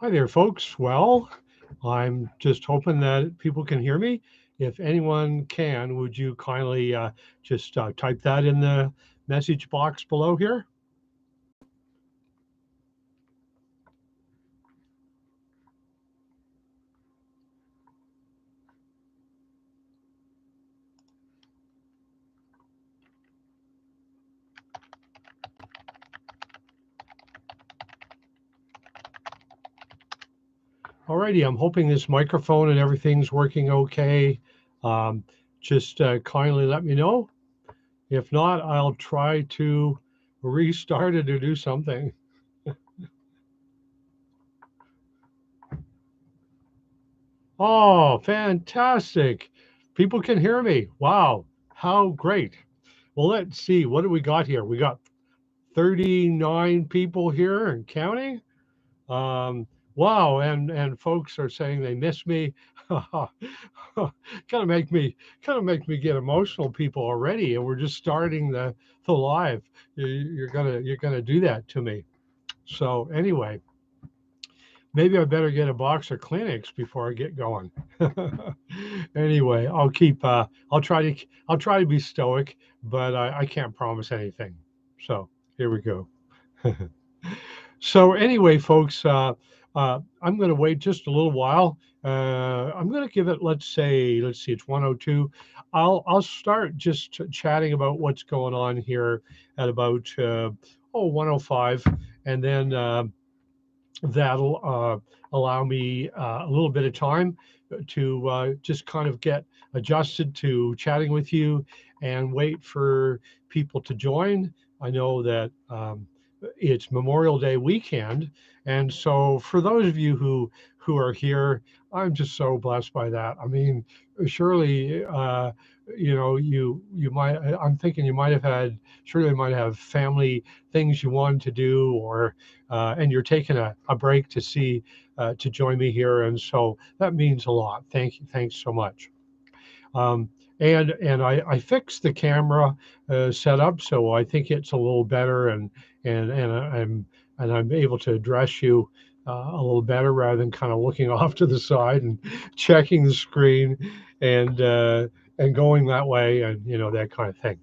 Hi there, folks. Well, I'm just hoping that people can hear me. If anyone can, would you kindly just type that in the message box below here? Alrighty, I'm hoping this microphone and everything's working okay. Um, just kindly let me know. If not, I'll try to restart it or do something. Oh, fantastic. People can hear me. Wow, how great. Well, let's see. What do we got here? We got 39 people here and counting. Um, wow, and folks are saying they miss me. kind of make me get emotional, people, already, and we're just starting the live. You're gonna do that to me. So anyway, maybe I better get a box of Kleenex before I get going. Anyway, I'll try to be stoic, but I can't promise anything. So here we go. So anyway, folks, I'm going to wait just a little while. I'm going to give it, let's see, it's 102. I'll start just chatting about what's going on here at about 105, and then that'll allow me a little bit of time to just kind of get adjusted to chatting with you and wait for people to join. I know that it's Memorial Day weekend, and so for those of you who are here, I'm just so blessed by that. I mean, surely you might. I'm thinking you might have had surely might have family things you wanted to do, or and you're taking a break to see to join me here, and so that means a lot. Thank you, thanks so much. Um, and I fixed the camera setup, so I think it's a little better, and I'm able to address you a little better rather than kind of looking off to the side and checking the screen and uh, and going that way, and that kind of thing.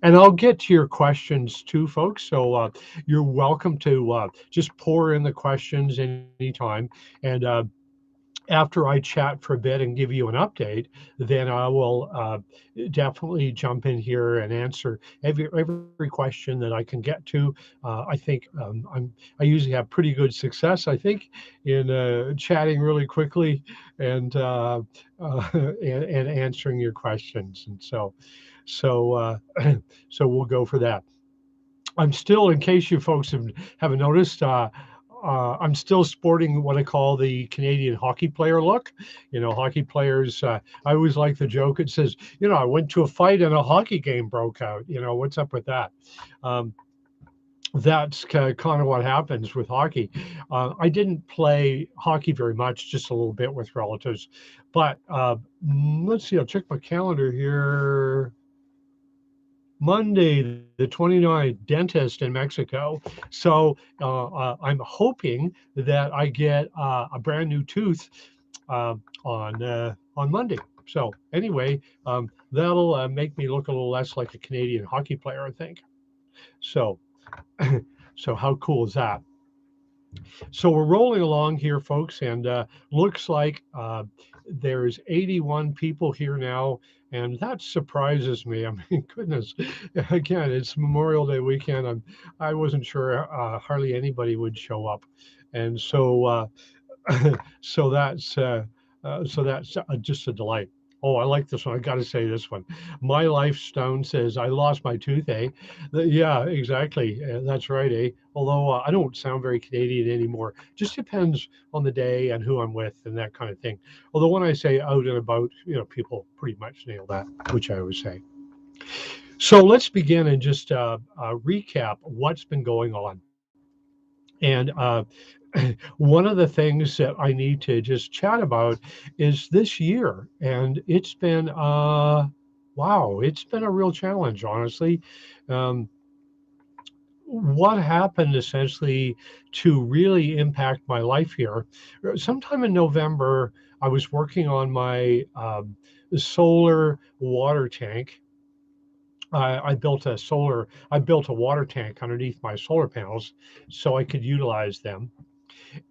And I'll get to your questions too, folks. So you're welcome to just pour in the questions anytime. And after I chat for a bit and give you an update, then I will definitely jump in here and answer every question that I can get to. I think I usually have pretty good success. I think in chatting really quickly and and answering your questions. And so so we'll go for that. I'm still, in case you folks haven't noticed, I'm still sporting what I call the Canadian hockey player look. Hockey players, I always like the joke. It says, I went to a fight and a hockey game broke out. What's up with that? Um, that's kind of what happens with hockey. I didn't play hockey very much, just a little bit with relatives. But let's see, I'll check my calendar here. Monday, the 29th, dentist in Mexico. So I'm hoping that I get a brand new tooth on Monday. So anyway, that'll make me look a little less like a Canadian hockey player, I think. So so how cool is that? So we're rolling along here, folks, and looks like there's 81 people here now, and that surprises me. I mean, goodness, again, it's Memorial Day weekend. I wasn't sure hardly anybody would show up, and so that's just a delight. Oh, I like this one. I got to say this one. My Life Stone says, I lost my tooth, eh? Yeah, exactly. That's right, eh? Although I don't sound very Canadian anymore. Just depends on the day and who I'm with and that kind of thing. Although when I say out and about, people pretty much nail that, which I always say. So let's begin and just recap what's been going on. And one of the things that I need to just chat about is this year. And it's been, wow, it's been a real challenge, honestly. Um, what happened essentially to really impact my life here. Sometime in November, I was working on my solar water tank. I built a water tank underneath my solar panels so I could utilize them.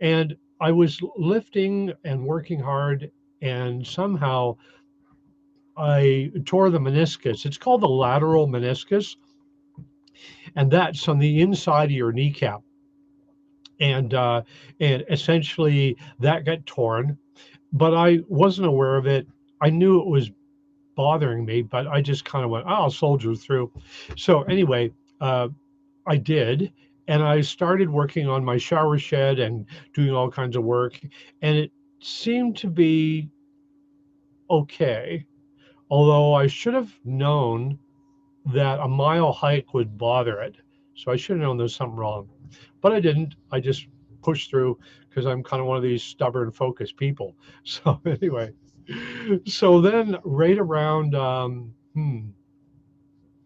And I was lifting and working hard, and somehow I tore the meniscus. It's called the lateral meniscus, and that's on the inside of your kneecap. And essentially that got torn, but I wasn't aware of it. I knew it was bothering me, but I just kind of went, oh, I'll soldier through. So anyway, uh, I did, and I started working on my shower shed and doing all kinds of work, and it seemed to be okay. Although I should have known that a mile hike would bother it. So I should have known there's something wrong, but I didn't. I just pushed through because I'm kind of one of these stubborn, focused people. So anyway, so then right around, I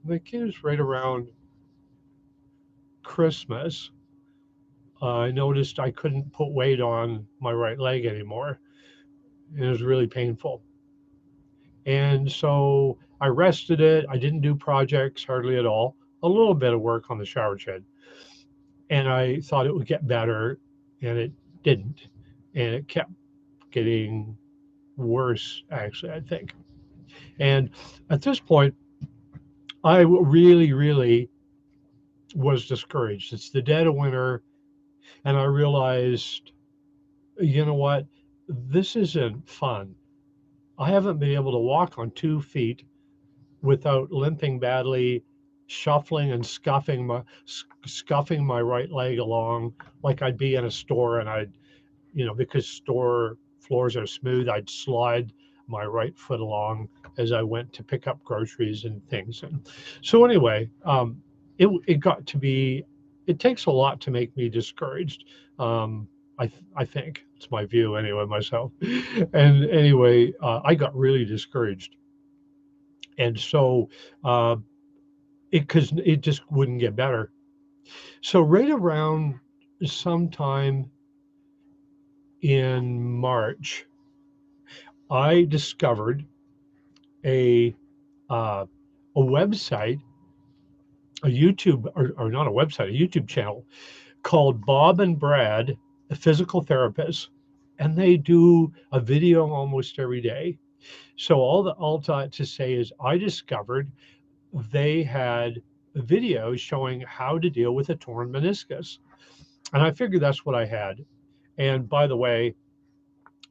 think it was right around Christmas, I noticed I couldn't put weight on my right leg anymore. It was really painful. And so I rested it. I didn't do projects hardly at all, a little bit of work on the shower shed. And I thought it would get better, and it didn't. And it kept getting worse, actually, I think. And at this point, I really, really was discouraged. It's the dead of winter, and I realized, you know what? This isn't fun. I haven't been able to walk on 2 feet without limping badly, shuffling and scuffing my right leg along like I'd be in a store, and I'd, because store floors are smooth, I'd slide my right foot along as I went to pick up groceries and things. And so anyway, it got to be, it takes a lot to make me discouraged. I think it's my view anyway, myself. And anyway, I got really discouraged. And so, uh, because it just wouldn't get better. So right around sometime in March, I discovered a uh, a website, a YouTube, or not a website, a YouTube channel called Bob and Brad, the physical therapists, and they do a video almost every day. So all that to say is, I discovered they had videos showing how to deal with a torn meniscus, and I figured that's what I had. And by the way,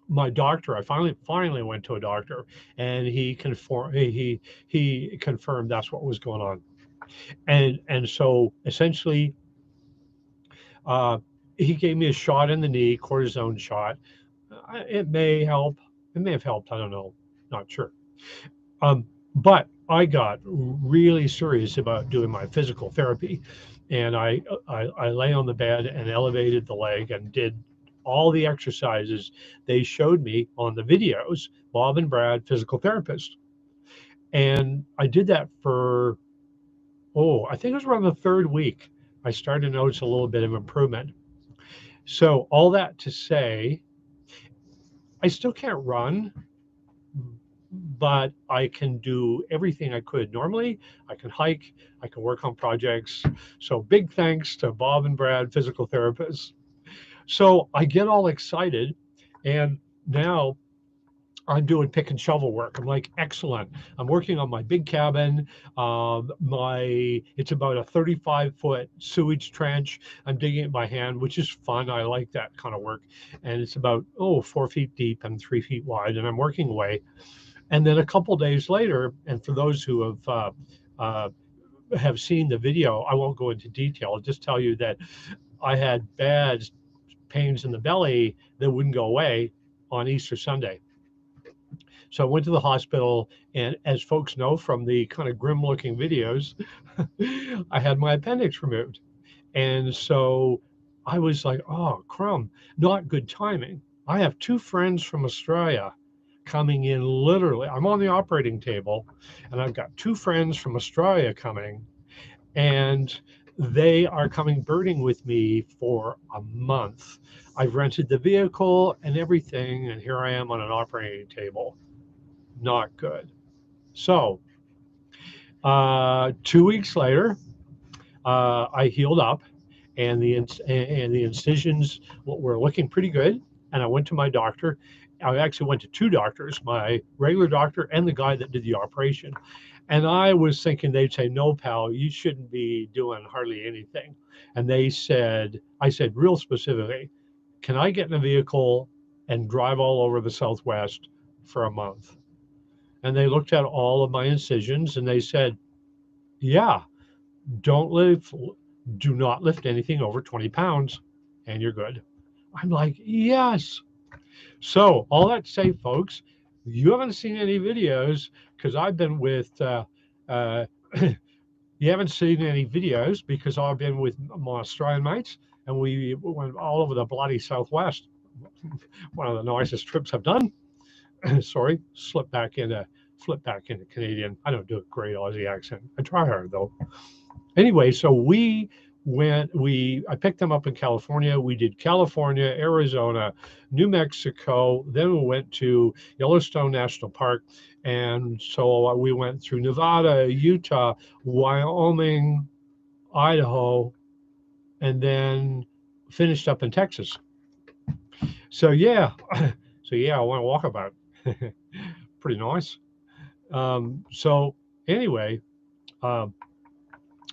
my doctor, I finally went to a doctor, and he confirmed that's what was going on. And so essentially, uh, he gave me a shot in the knee, cortisone shot. It may help. It may have helped. I don't know. Not sure. But I got really serious about doing my physical therapy, and I lay on the bed and elevated the leg and did all the exercises they showed me on the videos. Bob and Brad, physical therapist, and I did that for, I think it was around the third week. I started to notice a little bit of improvement. So all that to say, I still can't run, but I can do everything I could normally. I can hike, I can work on projects. So big thanks to Bob and Brad, physical therapists. So I get all excited, and now I'm doing pick and shovel work. I'm like, excellent. I'm working on my big cabin. It's about a 35-foot sewage trench. I'm digging it by hand, which is fun. I like that kind of work. And it's about 4 feet deep and 3 feet wide, and I'm working away. And then a couple days later, and for those who have seen the video, I won't go into detail. I'll just tell you that I had bad pains in the belly that wouldn't go away on Easter Sunday. So I went to the hospital, and as folks know from the kind of grim looking videos, I had my appendix removed. And so I was like, oh, crumb, not good timing. I have two friends from Australia coming in literally. I'm on the operating table, and I've got two friends from Australia coming, and They are coming birding with me for a month. I've rented the vehicle and everything, and here I am on an operating table. Not good. So, 2 weeks later, I healed up, and the incisions were looking pretty good. And I went to my doctor. I actually went to two doctors, my regular doctor and the guy that did the operation. And I was thinking they'd say, "No, pal, you shouldn't be doing hardly anything." And I said real specifically, "Can I get in a vehicle and drive all over the Southwest for a month?" And they looked at all of my incisions and they said, "Yeah, don't live, do not lift anything over 20 pounds and you're good." I'm like, yes. So, all that to say, folks, you haven't seen any videos because I've been with, uh, you haven't seen any videos because I've been with my Australian mates and we went all over the bloody Southwest. One of the nicest trips I've done. Sorry, flip back into Canadian. I don't do a great Aussie accent. I try hard though. Anyway, so I picked them up in California. We did California, Arizona, New Mexico. Then we went to Yellowstone National Park. And so we went through Nevada, Utah, Wyoming, Idaho, and then finished up in Texas. So yeah, I want to walk about. Pretty nice. So anyway, um,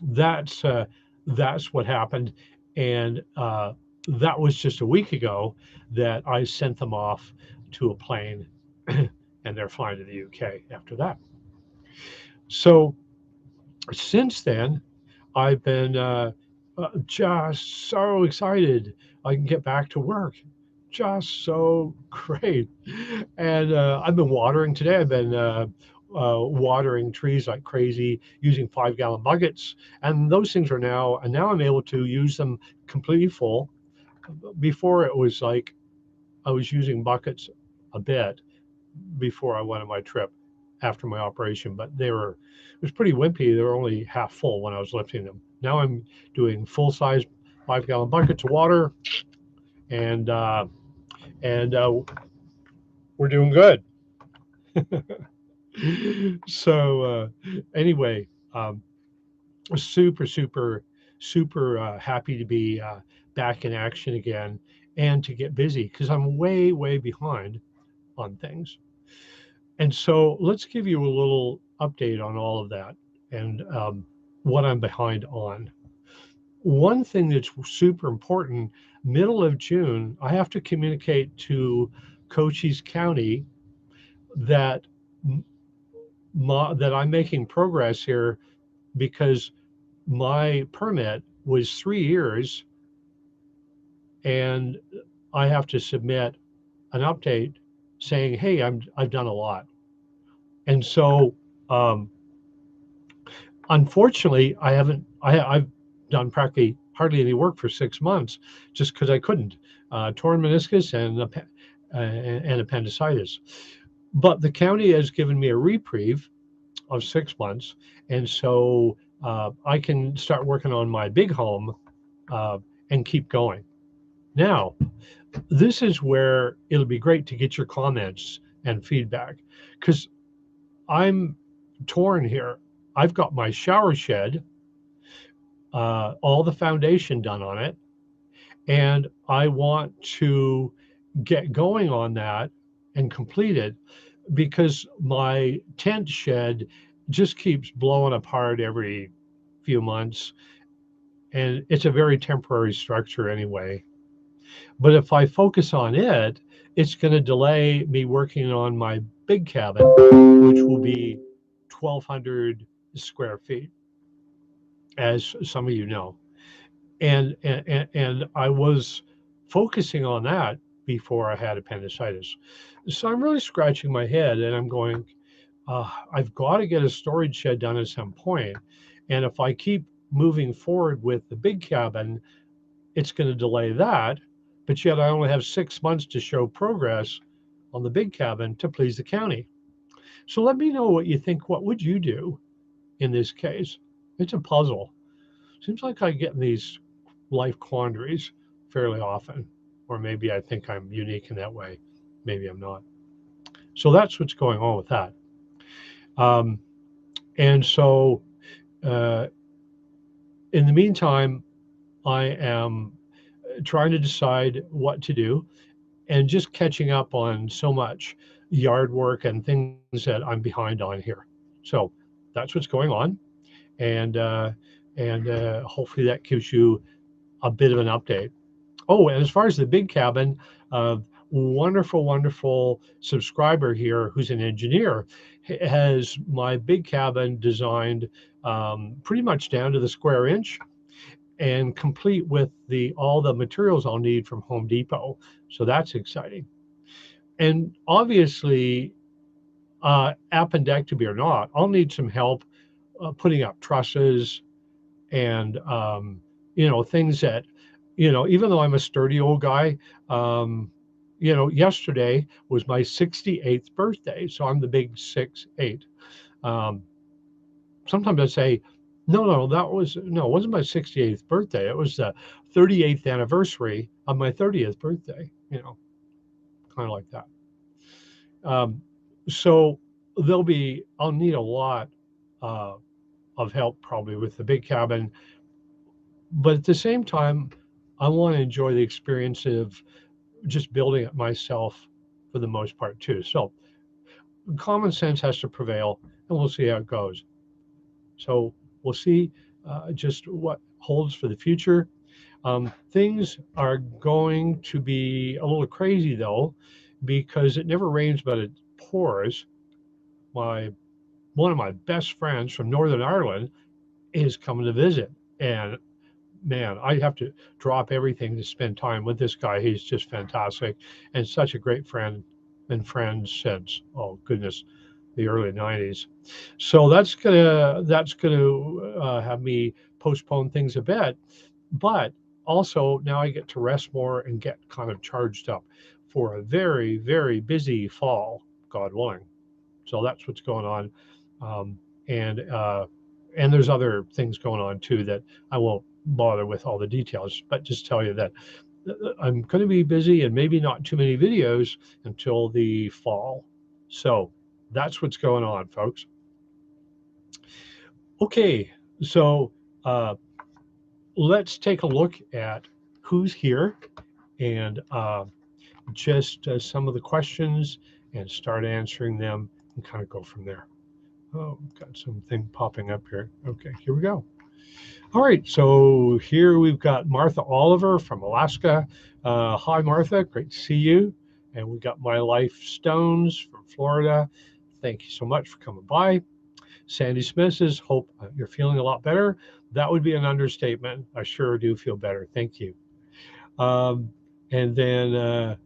that's uh, that's what happened, and that was just a week ago that I sent them off to a plane, and they're flying to the UK after that. So since then, I've been just so excited I can get back to work. Just so great. And I've been watering today. I've been watering trees like crazy using 5 gallon buckets. And those things are now, and now I'm able to use them completely full. Before it was like I was using buckets a bit before I went on my trip after my operation, but it was pretty wimpy. They were only half full when I was lifting them. Now I'm doing full size 5 gallon buckets of water, and and we're doing good. So anyway, super, super, super happy to be back in action again and to get busy because I'm way, way behind on things. And so let's give you a little update on all of that and what I'm behind on. One thing that's super important, middle of June, I have to communicate to Cochise County that that I'm making progress here because my permit was 3 years and I have to submit an update saying, "Hey, I've done a lot." And so um, unfortunately, I haven't. I've done practically hardly any work for 6 months, just because I couldn't. Torn meniscus and appendicitis. But the county has given me a reprieve of 6 months, and so I can start working on my big home uh, and keep going. Now, this is where it'll be great to get your comments and feedback, because I'm torn here. I've got my shower shed, all the foundation done on it, and I want to get going on that and complete it because my tent shed just keeps blowing apart every few months, and it's a very temporary structure anyway. But if I focus on it, it's going to delay me working on my big cabin, which will be 1,200 square feet, as some of you know. And I was focusing on that before I had appendicitis. So I'm really scratching my head and I'm going, I've got to get a storage shed done at some point. And if I keep moving forward with the big cabin, it's going to delay that. But yet I only have 6 months to show progress on the big cabin to please the county. So let me know what you think. What would you do in this case? It's a puzzle. Seems like I get in these life quandaries fairly often, or maybe I think I'm unique in that way. Maybe I'm not. So that's what's going on with that. Um, and so, uh, in the meantime, I am trying to decide what to do and just catching up on so much yard work and things that I'm behind on here. So that's what's going on, and hopefully that gives you a bit of an update. Oh, and as far as the big cabin, wonderful, wonderful subscriber here who's an engineer has my big cabin designed pretty much down to the square inch and complete with the all the materials I'll need from Home Depot. So that's exciting. And obviously, appendectomy or not, I'll need some help putting up trusses and things that even though I'm a sturdy old guy, um, yesterday was my 68th birthday, so I'm the big 6'8". Um, Sometimes I say, no, no, it wasn't my 68th birthday. It was the 38th anniversary of my 30th birthday. Kind of like that. Um, so I'll need a lot uh, of help probably with the big cabin, but at the same time, I want to enjoy the experience of just building it myself for the most part too. So common sense has to prevail, and we'll see how it goes. So we'll see just what holds for the future. Things are going to be a little crazy though, because it never rains but it pours. My One of my best friends from Northern Ireland is coming to visit, and man, I have to drop everything to spend time with this guy. He's just fantastic and such a great friend, been friends since, oh goodness, the early 90s. So that's gonna have me postpone things a bit, but also now I get to rest more and get kind of charged up for a very, very busy fall, God willing. So that's what's going on. Um, and there's other things going on too that I won't bother with all the details, but just tell you that I'm going to be busy and maybe not too many videos until the fall. So that's what's going on, folks. Okay, so uh, let's take a look at who's here and just some of the questions and start answering them and kind of go from there. Oh, got something popping up here. Okay, here we go. All right, so here we've got Martha Oliver from Alaska. Hi, Martha, great to see you. And we got My Life Stones from Florida. Thank you so much for coming by. Sandy Smith says, hope you're feeling a lot better. That would be an understatement. I sure do feel better. Thank you. Um, and then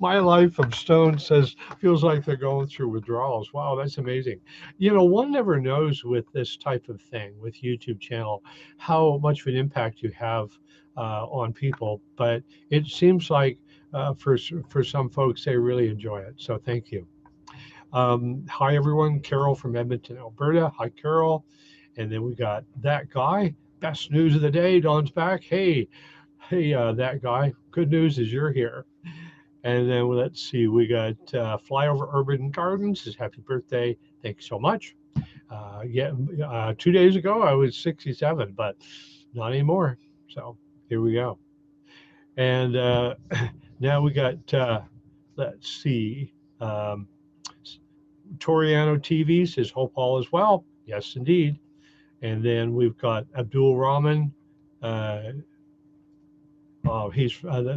My Life of Stone says, feels like they're going through withdrawals. Wow, that's amazing. One never knows with this type of thing, with YouTube channel, how much of an impact you have on people. But it seems like for some folks, they really enjoy it. So thank you. Hi, everyone. Carol from Edmonton, Alberta. Hi, Carol. And then we got that guy. Best news of the day. Don's back. Hey, that guy. Good news is you're here. And then let's see. We got Flyover Urban Gardens. Says happy birthday. Thanks so much. 2 days ago I was 67, but not anymore. So here we go. And now we got. Let's see. Um, Toriano TV says hope all is well. Yes, indeed. And then we've got Abdul Rahman. Uh, he's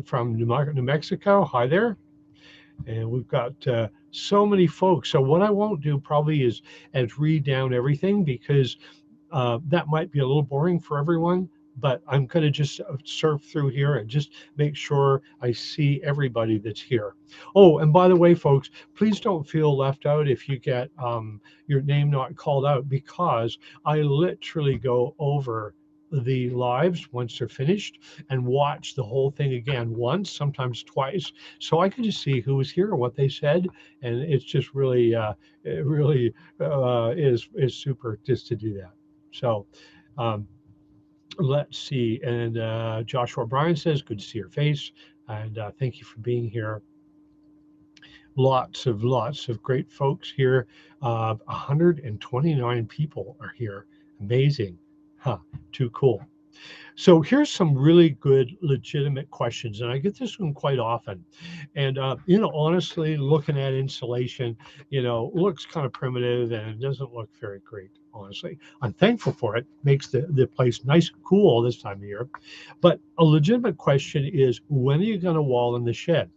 from New Mexico. Hi there. And we've got so many folks. So what I won't do probably is read down everything because that might be a little boring for everyone. But I'm going to just surf through here and just make sure I see everybody that's here. Oh, and by the way, folks, please don't feel left out if you get your name not called out, because I literally go over the lives once they're finished and watch the whole thing again once, sometimes twice, so I can just see who was here and what they said, and it's just really, it really is super just to do that. So Um, let's see. And Joshua Bryan says, good to see your face. And thank you for being here. Lots of great folks here. 129 people are here. Amazing. Huh. Too cool. So here's some really good, legitimate questions, and I get this one quite often. And honestly, looking at insulation, looks kind of primitive and it doesn't look very great. Honestly, I'm thankful for it. Makes the place nice and cool this time of year. But a legitimate question is, when are you going to wall in the shed?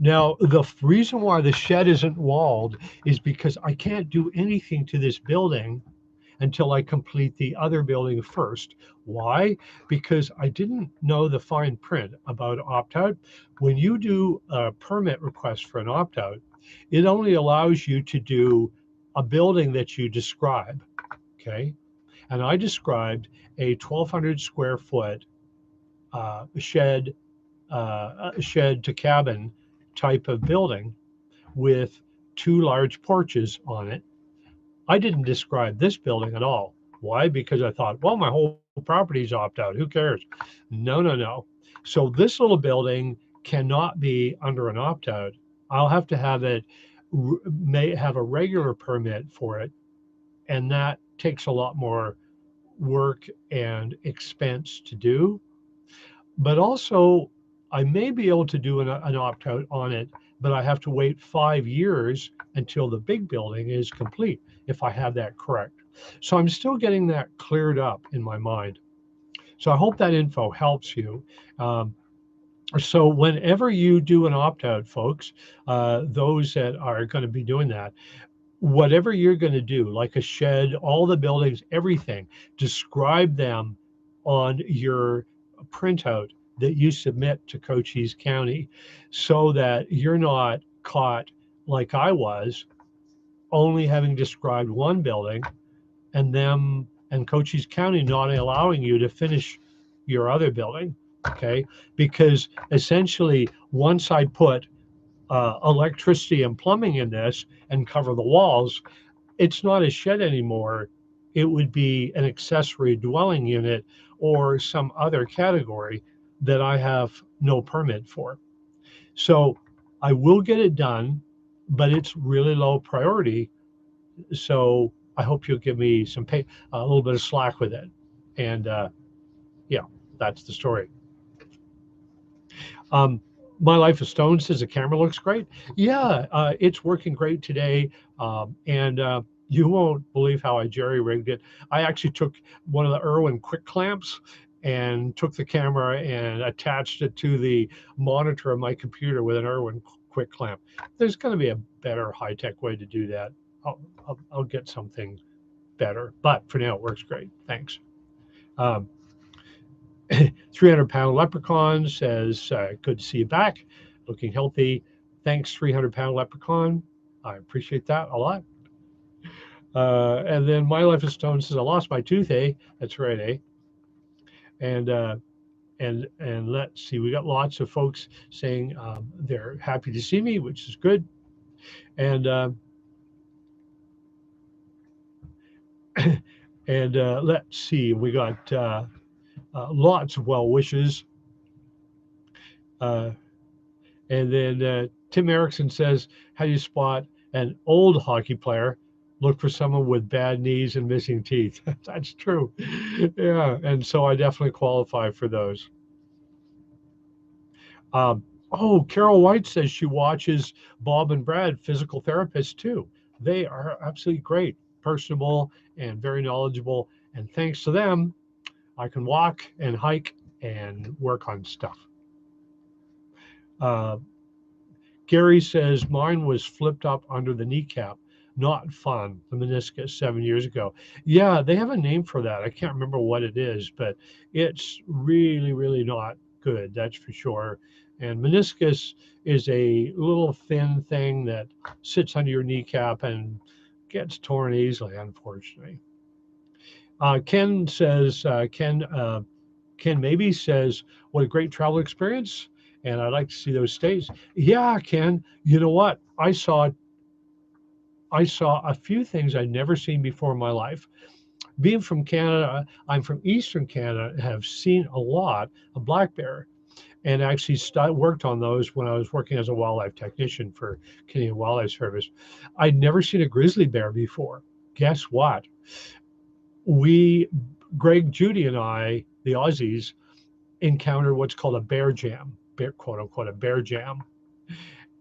Now, the reason why the shed isn't walled is because I can't do anything to this building until I complete the other building first. Why? Because I didn't know the fine print about opt out. When you do a permit request for an opt out, it only allows you to do a building that you describe. Okay. And I described a 1,200 square foot shed, shed to cabin type of building with two large porches on it. I didn't describe this building at all. Why? Because I thought, well, my whole property's opt out. Who cares? No, no, no. So this little building cannot be under an opt out. I'll have to have it, may have a regular permit for it. And that takes a lot more work and expense to do. But also, I may be able to do an opt out on it, but I have to wait 5 years until the big building is complete, if I have that correct. So I'm still getting that cleared up in my mind. So I hope that info helps you. Um, so whenever you do an opt out, folks, those that are going to be doing that, whatever you're going to do, like a shed, all the buildings, everything, describe them on your printout that you submit to Cochise County so that you're not caught like I was, only having described one building and them and Cochise County not allowing you to finish your other building. Okay. Because essentially, once I put electricity and plumbing in this and cover the walls, it's not a shed anymore. It would be an accessory dwelling unit or some other category that I have no permit for. So I will get it done, but it's really low priority. So I hope you'll give me some pay, a little bit of slack with it. And yeah, that's the story. Um, My Life of Stone says the camera looks great. Yeah, it's working great today. And you won't believe how I jerry rigged it. I actually took one of the Irwin quick clamps and took the camera and attached it to the monitor of my computer with an Irwin quick clamp. There's going to be a better high tech way to do that. I'll get something better, but for now it works great. Thanks. Um, 300-pound leprechaun says, good to see you back, looking healthy. Thanks, 300-pound leprechaun. I appreciate that a lot. And then My Life of Stone says, I lost my tooth, eh? That's right, eh? And let's see, we got lots of folks saying they're happy to see me, which is good. And let's see, we got lots of well wishes. And then Tim Erickson says, how do you spot an old hockey player? Look for someone with bad knees and missing teeth. That's true. Yeah. And so I definitely qualify for those. Oh, Carol White says she watches Bob and Brad, physical therapists, too. They are absolutely great, personable, and very knowledgeable. And thanks to them, I can walk and hike and work on stuff. Uh, Gary says mine was flipped up under the kneecap. Not fun. The meniscus 7 years ago. Yeah, they have a name for that. I can't remember what it is, but it's really, really not good. That's for sure. And meniscus is a little thin thing that sits under your kneecap and gets torn easily, unfortunately. Ken says, Ken maybe says, what a great travel experience. And I'd like to see those states. Yeah, Ken, you know what? I saw a few things I'd never seen before in my life. Being from Canada, I'm from Eastern Canada, have seen a lot of black bear and actually worked on those when I was working as a wildlife technician for Canadian Wildlife Service. I'd never seen a grizzly bear before. Guess what? We, Greg, Judy, and I, the Aussies, encountered what's called a bear jam, quote unquote, a bear jam.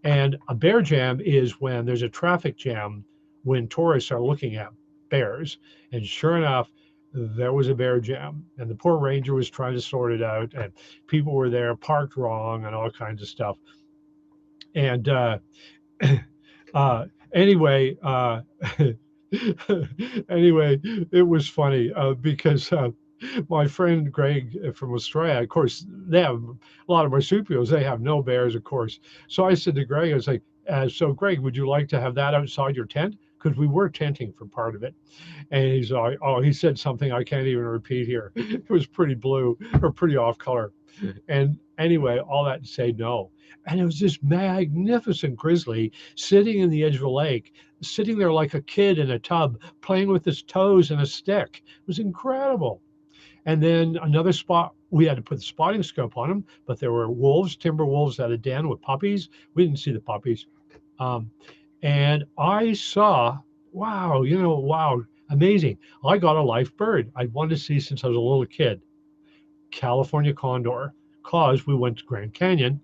And a bear jam is when there's a traffic jam when tourists are looking at bears. And sure enough, there was a bear jam, and the poor ranger was trying to sort it out, and people were there parked wrong and all kinds of stuff. And uh, anyway, anyway, it was funny because my friend Greg from Australia, of course, they have a lot of marsupials. They have no bears, of course. So I said to Greg, I was like, so Greg, would you like to have that outside your tent? Because we were tenting for part of it. And he's like, oh, he said something I can't even repeat here. It was pretty blue or pretty off color. And anyway, all that to say no. And it was this magnificent grizzly sitting in the edge of the lake, sitting there like a kid in a tub, playing with his toes and a stick. It was incredible. And then another spot, we had to put the spotting scope on him, but there were wolves, timber wolves at a den with puppies. We didn't see the puppies. Um, and I saw, wow, wow, amazing. I got a live bird I wanted to see since I was a little kid, California condor, because we went to Grand Canyon.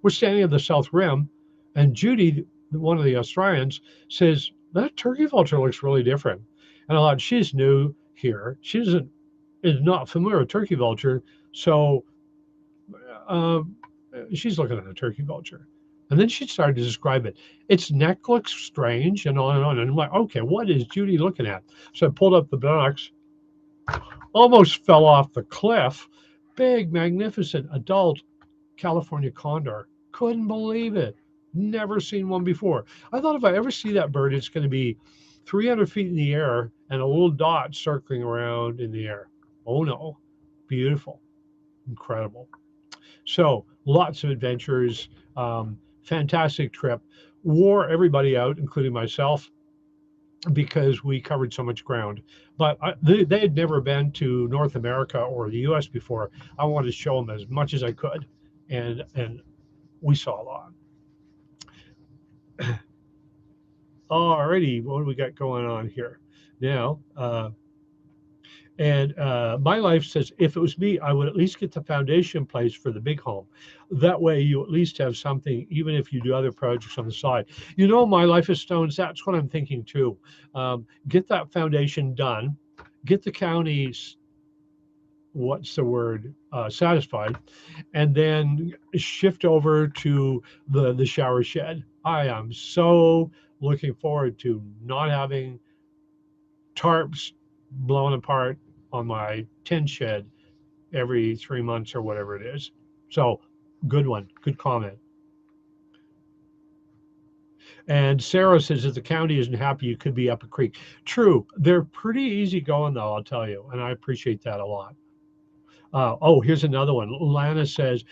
We're standing at the South Rim, and Judy, one of the Australians, says, that turkey vulture looks really different. And I thought, she's new here. She is not familiar with turkey vulture. So um, she's looking at a turkey vulture. And then she started to describe it. Its neck looks strange and on and on. And I'm like, okay, what is Judy looking at? So I pulled up the box, almost fell off the cliff. Big, magnificent adult California condor. Couldn't believe it. Never seen one before. I thought if I ever see that bird, it's going to be 300 feet in the air and a little dot circling around in the air. Oh no, beautiful, incredible. So lots of adventures, fantastic trip. Wore everybody out, including myself, because we covered so much ground. But they had never been to North America or the U.S. before. I wanted to show them as much as I could, and we saw a lot. Alrighty, what do we got going on here now? And my life says, if it was me, I would at least get the foundation place for the big home. That way, you at least have something, even if you do other projects on the side. My life is stones. That's what I'm thinking too. Get that foundation done. Get the county's, what's the word, satisfied, and then shift over to the shower shed. I am so looking forward to not having tarps blown apart on my tin shed every 3 months or whatever it is. So, good one, good comment. And Sarah says if the county isn't happy, you could be up a creek. True, they're pretty easy going though, I'll tell you, and I appreciate that a lot. Oh, here's another one. Lana says,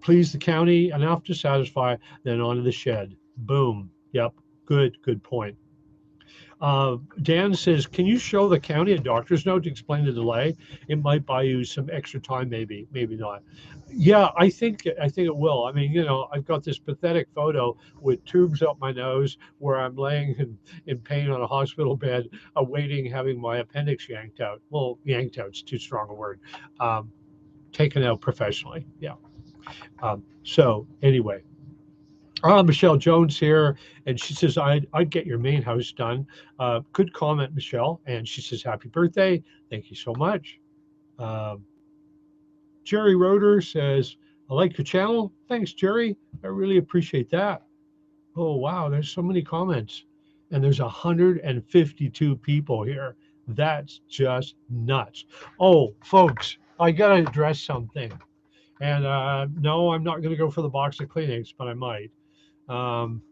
please the county enough to satisfy, then onto the shed. Boom. Yep. Good point. Dan says, can you show the county a doctor's note to explain the delay? It might buy you some extra time, maybe not. Yeah, I think it will. I mean, I've got this pathetic photo with tubes up my nose where I'm laying in pain on a hospital bed, awaiting having my appendix yanked out. Well, yanked out's too strong a word. Taken out professionally. Yeah. So anyway, Michelle Jones here, and she says, I'd get your main house done. Good comment, Michelle. And she says, happy birthday. Thank you so much. Um, Jerry Roeder says, I like your channel. Thanks, Jerry. I really appreciate that. Oh, wow. There's so many comments. And there's 152 people here. That's just nuts. Oh, folks, I got to address something. And no, I'm not going to go for the box of Kleenex, but I might. Um,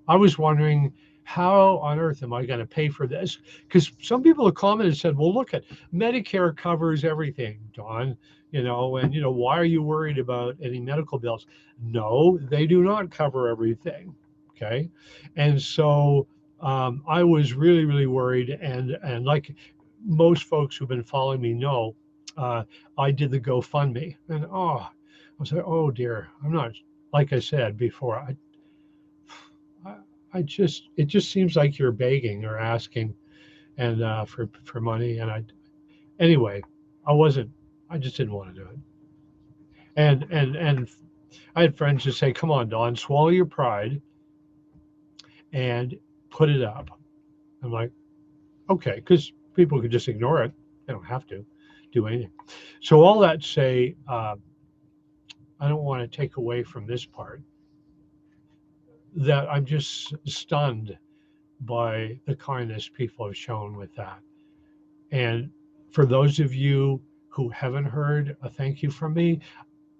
I was wondering how on earth am I going to pay for this? Because some people have commented and said, well, look at Medicare covers everything, Don, and why are you worried about any medical bills? No, they do not cover everything. Okay. And so I was really, really worried. And like most folks who've been following me know I did the GoFundMe, and I was like, oh dear, I'm not, like I said before, I, I just, it just seems like you're begging or asking, and for money, and anyway, I wasn't, I just didn't want to do it, and I had friends just say, come on, Don, swallow your pride and put it up. I'm like, okay, because people could just ignore it. They don't have to do anything. So all that to say, I don't want to take away from this part that I'm just stunned by the kindness people have shown with that. And for those of you who haven't heard a thank you from me,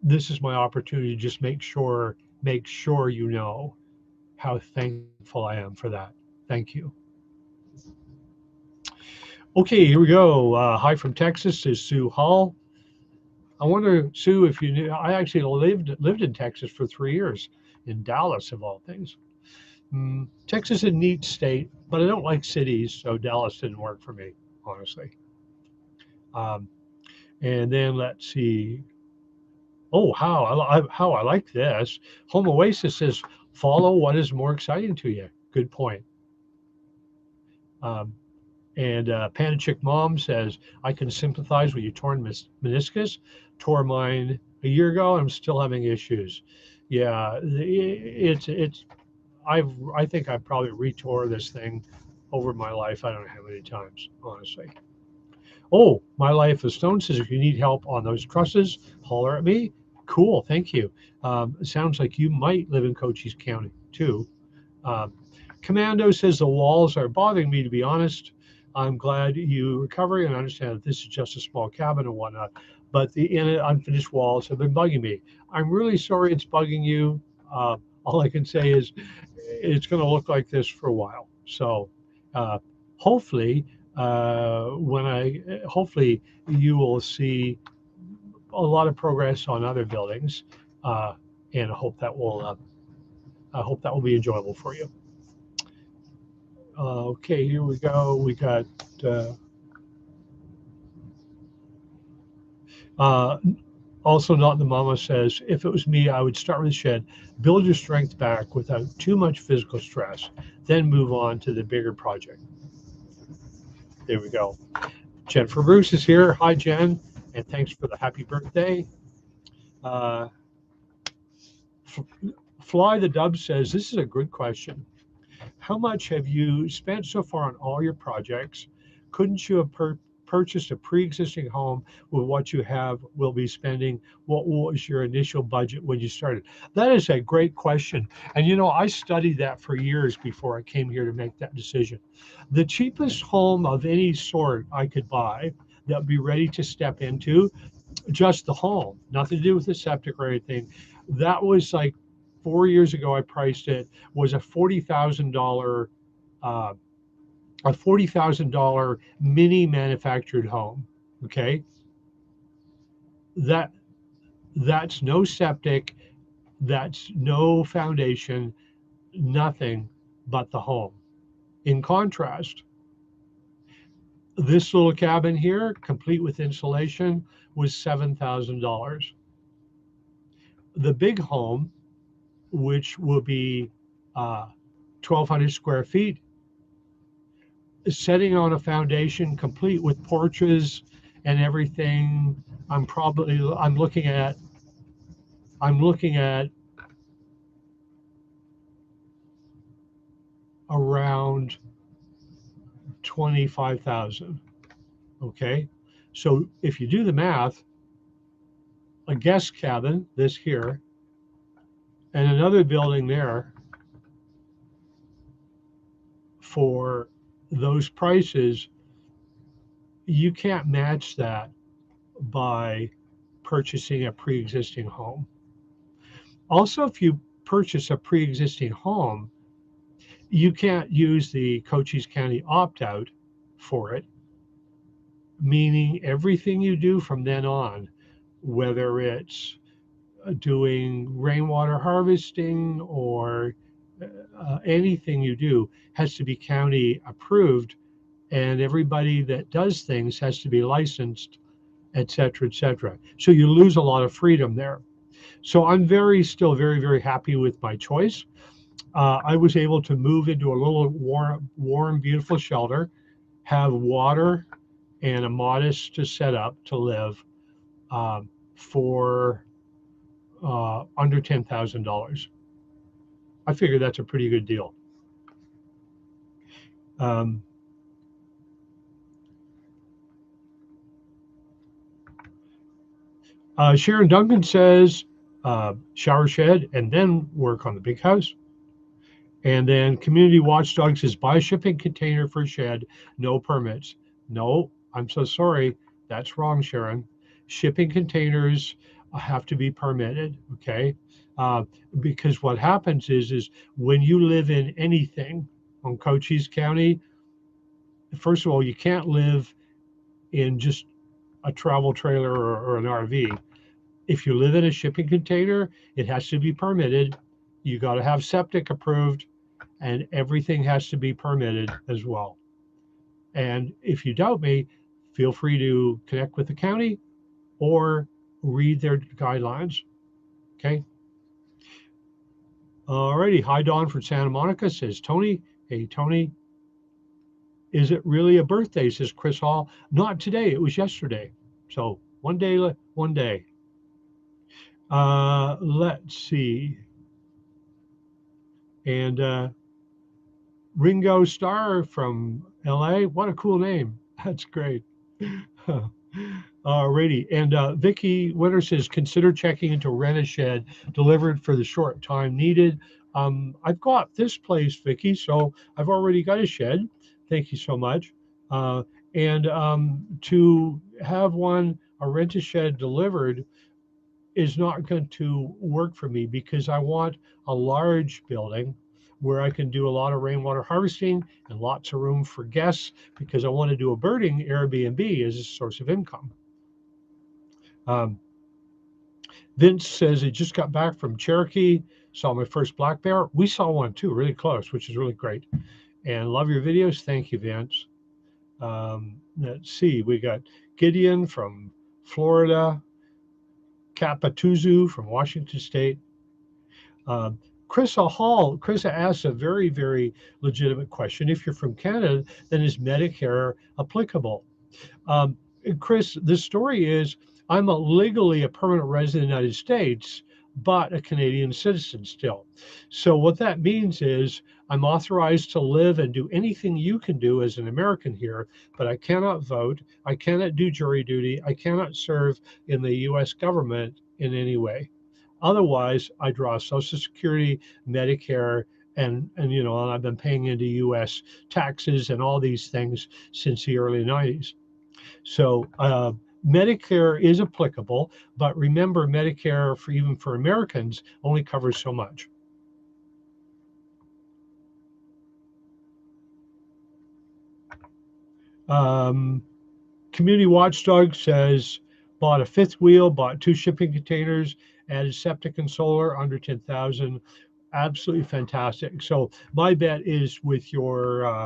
this is my opportunity to just make sure you know how thankful I am for that. Thank you. Okay, here we go. Hi from Texas is Sue Hall. I wonder, Sue, if you knew, I actually lived in Texas for 3 years, in Dallas of all things. Texas is a neat state, but I don't like cities, so Dallas didn't work for me, honestly. Um, and then let's see. Oh, how I like this. Home Oasis says, follow what is more exciting to you. Good point. Um, And Panachick Mom says, I can sympathize with your torn meniscus. Tore mine a year ago. I'm still having issues. Yeah, it's I think I probably retore this thing over my life. I don't know how many times, honestly. Oh, My Life of Stone says, if you need help on those trusses, holler at me. Cool, thank you. It sounds like you might live in Cochise County too. Um, Commando says the walls are bothering me, to be honest. I'm glad you recover and understand that this is just a small cabin and whatnot, but the unfinished walls have been bugging me. I'm really sorry it's bugging you. All I can say is it's going to look like this for a while. So uh, hopefully, hopefully you will see a lot of progress on other buildings, uh, and I hope that will be enjoyable for you. Okay, here we go. We got uh, uh, also not the mama says, if it was me, I would start with the shed, build your strength back without too much physical stress, then move on to the bigger project. There we go. Jennifer Bruce is here. Hi, Jen, and thanks for the happy birthday. Uh, Fly the Dub says, this is a good question. How much have you spent so far on all your projects? Couldn't you have purchased a pre-existing home with what you have will be spending? What was your initial budget when you started? That is a great question. And I studied that for years before I came here to make that decision. The cheapest home of any sort I could buy that would be ready to step into, just the home, nothing to do with the septic or anything. That was like 4 years ago. I priced it was uh, a $40,000 mini manufactured home. Okay, that that's no septic, that's no foundation, nothing but the home. In contrast, this little cabin here, complete with insulation, was $7,000. The big home, which will be 1,200 square feet, is setting on a foundation complete with porches and everything. I'm looking at around 25,000. Okay, so if you do the math, a guest cabin, this here, and another building there, for those prices, you can't match that by purchasing a pre-existing home. Also, if you purchase a pre-existing home, you can't use the Cochise County opt-out for it, meaning everything you do from then on, whether it's doing rainwater harvesting or anything you do, has to be county approved and everybody that does things has to be licensed, et cetera, et cetera. So you lose a lot of freedom there. So I'm still very, very happy with my choice. I was able to move into a little warm, beautiful shelter, have water and a modest to set up to live for under $10,000. I figure that's a pretty good deal. Um, Sharon Duncan says shower shed and then work on the big house. And then Community Watchdog says buy a shipping container for a shed, no permits. No, I'm so sorry. That's wrong, Sharon. Shipping containers have to be permitted, okay? Uh, because what happens is when you live in anything on Cochise County, first of all, you can't live in just a travel trailer or an RV. If you live in a shipping container, it has to be permitted. You got to have septic approved, and everything has to be permitted as well. And if you doubt me, feel free to connect with the county or read their guidelines. Okay. Alrighty. Hi, Dawn from Santa Monica says, Tony, hey, Tony, is it really a birthday? Says Chris Hall. Not today. It was yesterday. So one day, one day. Let's see. And Ringo Starr from LA. What a cool name. That's great. Alrighty. And Vicky Winter says, consider checking into rent a shed delivered for the short time needed. I've got this place, Vicky, so I've already got a shed. Thank you so much. And to have a rent a shed delivered is not going to work for me because I want a large building where I can do a lot of rainwater harvesting and lots of room for guests because I want to do a birding Airbnb as a source of income. Um, Vince says he just got back from Cherokee, saw my first black bear. We saw one too, really close, which is really great. And love your videos. Thank you, Vince. Let's see, we got Gideon from Florida, Kapatuzu from Washington State. Chris asked a very, very legitimate question. If you're from Canada, then is Medicare applicable? Um, Chris, the story is I'm legally a permanent resident of the United States, but a Canadian citizen still. So what that means is I'm authorized to live and do anything you can do as an American here, but I cannot vote. I cannot do jury duty. I cannot serve in the U.S. government in any way. Otherwise, I draw Social Security, Medicare, and I've been paying into U.S. taxes and all these things since the early 90s. So Medicare is applicable, but remember, Medicare even for Americans only covers so much. Community Watchdog says bought a fifth wheel, bought 2 shipping containers, added septic and solar under 10,000. Absolutely fantastic. So my bet is with your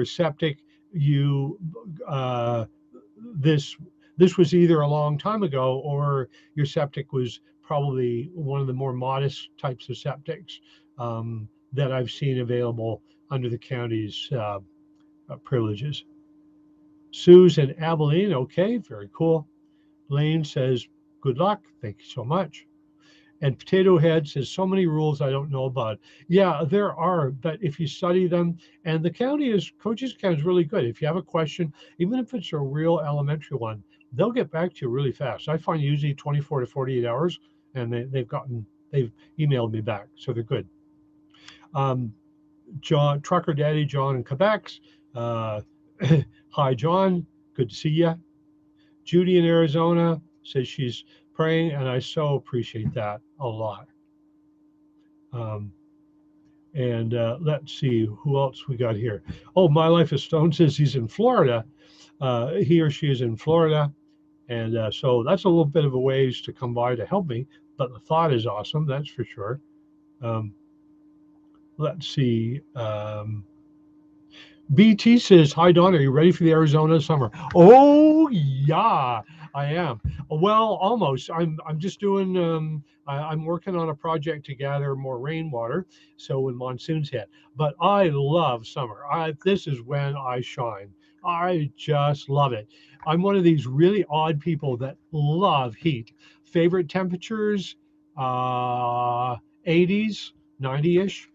septic, you this this was either a long time ago or your septic was probably one of the more modest types of septics that I've seen available under the county's privileges. Sue's in Abilene. Okay, very cool. Lane says, good luck. Thank you so much. And Potato Head says, so many rules I don't know about. Yeah, there are, but if you study them, and Cochise County is really good. If you have a question, even if it's a real elementary one, they'll get back to you really fast. I find usually 24 to 48 hours, and they've emailed me back, so they're good. Trucker Daddy John in Quebec. Hi, John. Good to see you. Judy in Arizona says she's praying, and I so appreciate that a lot. And let's see who else we got here. Oh, My Life is Stone says he's in Florida. He or she is in Florida, and so that's a little bit of a ways to come by to help me. But the thought is awesome, that's for sure. Let's see. BT says, "Hi Don, are you ready for the Arizona summer?" Oh yeah, I am. Well, almost. I'm just doing. I'm working on a project to gather more rainwater, so when monsoons hit. But I love summer. This is when I shine. I just love it. I'm one of these really odd people that love heat. Favorite temperatures, 80s, 90-ish.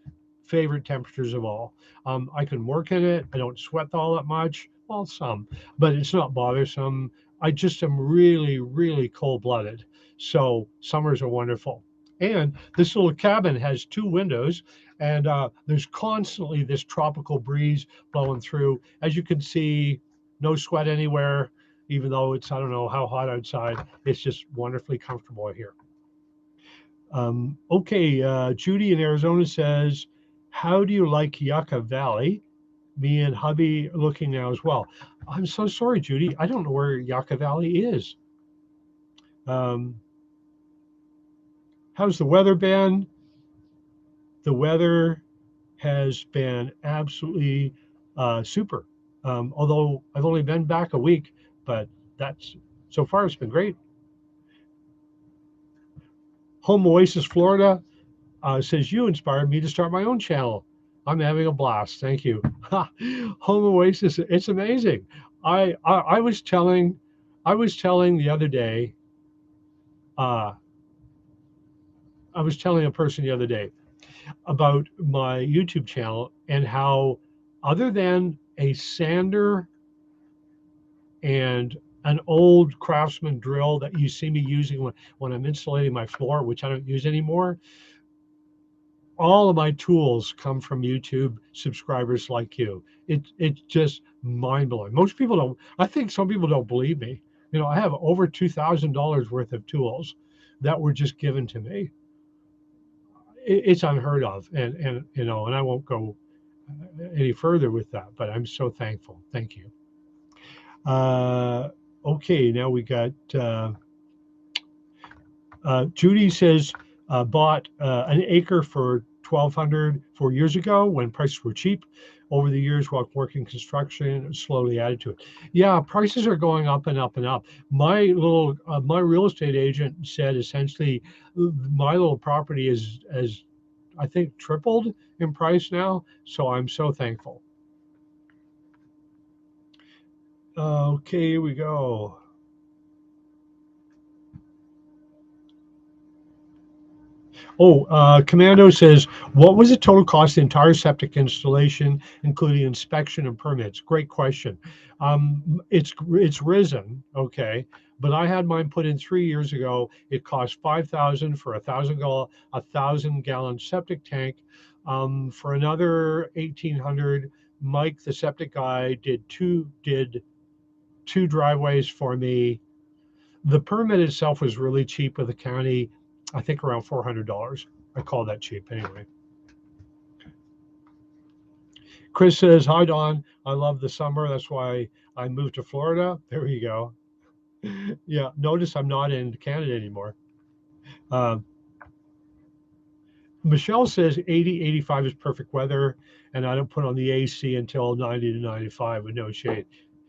Favorite temperatures of all. I can work in it. I don't sweat all that much. Well, some, but it's not bothersome. I just am really, really cold blooded. So summers are wonderful. And this little cabin has two windows, and there's constantly this tropical breeze blowing through. As you can see, no sweat anywhere, even though it's, I don't know how hot outside. It's just wonderfully comfortable here. Okay, Judy in Arizona says, "How do you like Yucca Valley?" Me and hubby looking now as well. I'm so sorry, Judy. I don't know where Yucca Valley is. Um, how's the weather been? The weather has been absolutely super. Although I've only been back a week, but that's so far it's been great. Home Oasis, Florida says, "You inspired me to start my own channel. I'm having a blast. Thank you." Home Oasis, it's amazing. I I was telling the other day, uh, I was telling a person the other day about my YouTube channel and how, other than a sander and an old Craftsman drill that you see me using when I'm insulating my floor, which I don't use anymore, all of my tools come from YouTube subscribers like you. It's just mind blowing. Most people don't. I think some people don't believe me. You know, I have over $2,000 worth of tools that were just given to me. It's unheard of, and you know, and I won't go any further with that. But I'm so thankful. Thank you. Uh, okay, now we got. Judy says, bought an acre for 1,200 4 years ago when prices were cheap. Over the years, while working construction, slowly added to it. Yeah, prices are going up and up and up. My real estate agent said essentially, my little property is, as I think, tripled in price now. So I'm so thankful. Okay, here we go. Oh, Commando says, "What was the total cost of the entire septic installation, including inspection and permits?" Great question. It's risen, okay, but I had mine put in 3 years ago. It cost 5,000 for a 1,000 gallon septic tank. For another 1,800, Mike, the septic guy, did two driveways for me. The permit itself was really cheap with the county, I think around $400. I call that cheap anyway. Chris says, "Hi, Don. I love the summer. That's why I moved to Florida." There you go. Yeah, notice I'm not in Canada anymore. Uh, Michelle says 80, 85 is perfect weather, and I don't put on the AC until 90 to 95 with no shade.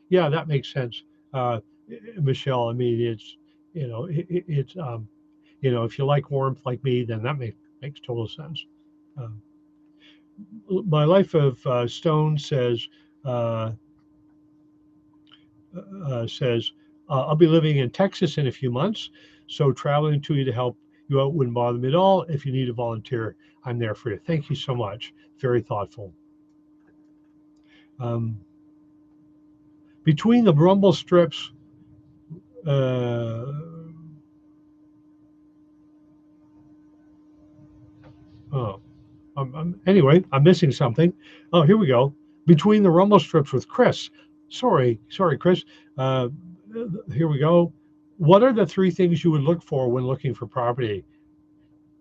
Yeah, that makes sense. Uh, Michelle, I mean, it's, if you like warmth like me, then that makes total sense. Um, my life of stone uh, says, "I'll be living in Texas in a few months, so traveling to you to help you out wouldn't bother me at all. If you need a volunteer, I'm there for you." Thank you so much. Very thoughtful. Um, between the rumble strips, uh, oh, anyway, I'm missing something. Oh, here we go. Between the rumble strips with Chris. Sorry, Chris. Uh, Here we go. What are the three things you would look for when looking for property?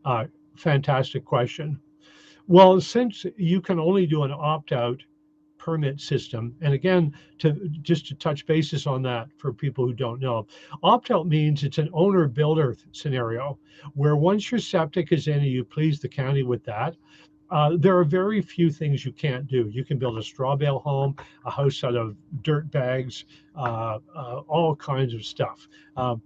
Uh, Fantastic question. Well, since you can only do an opt-out permit system, and again, to touch basis on that for people who don't know, opt-out means it's an owner-builder scenario where once your septic is in and you please the county with that, There are very few things you can't do. You can build a straw bale home, a house out of dirt bags, all kinds of stuff. Um,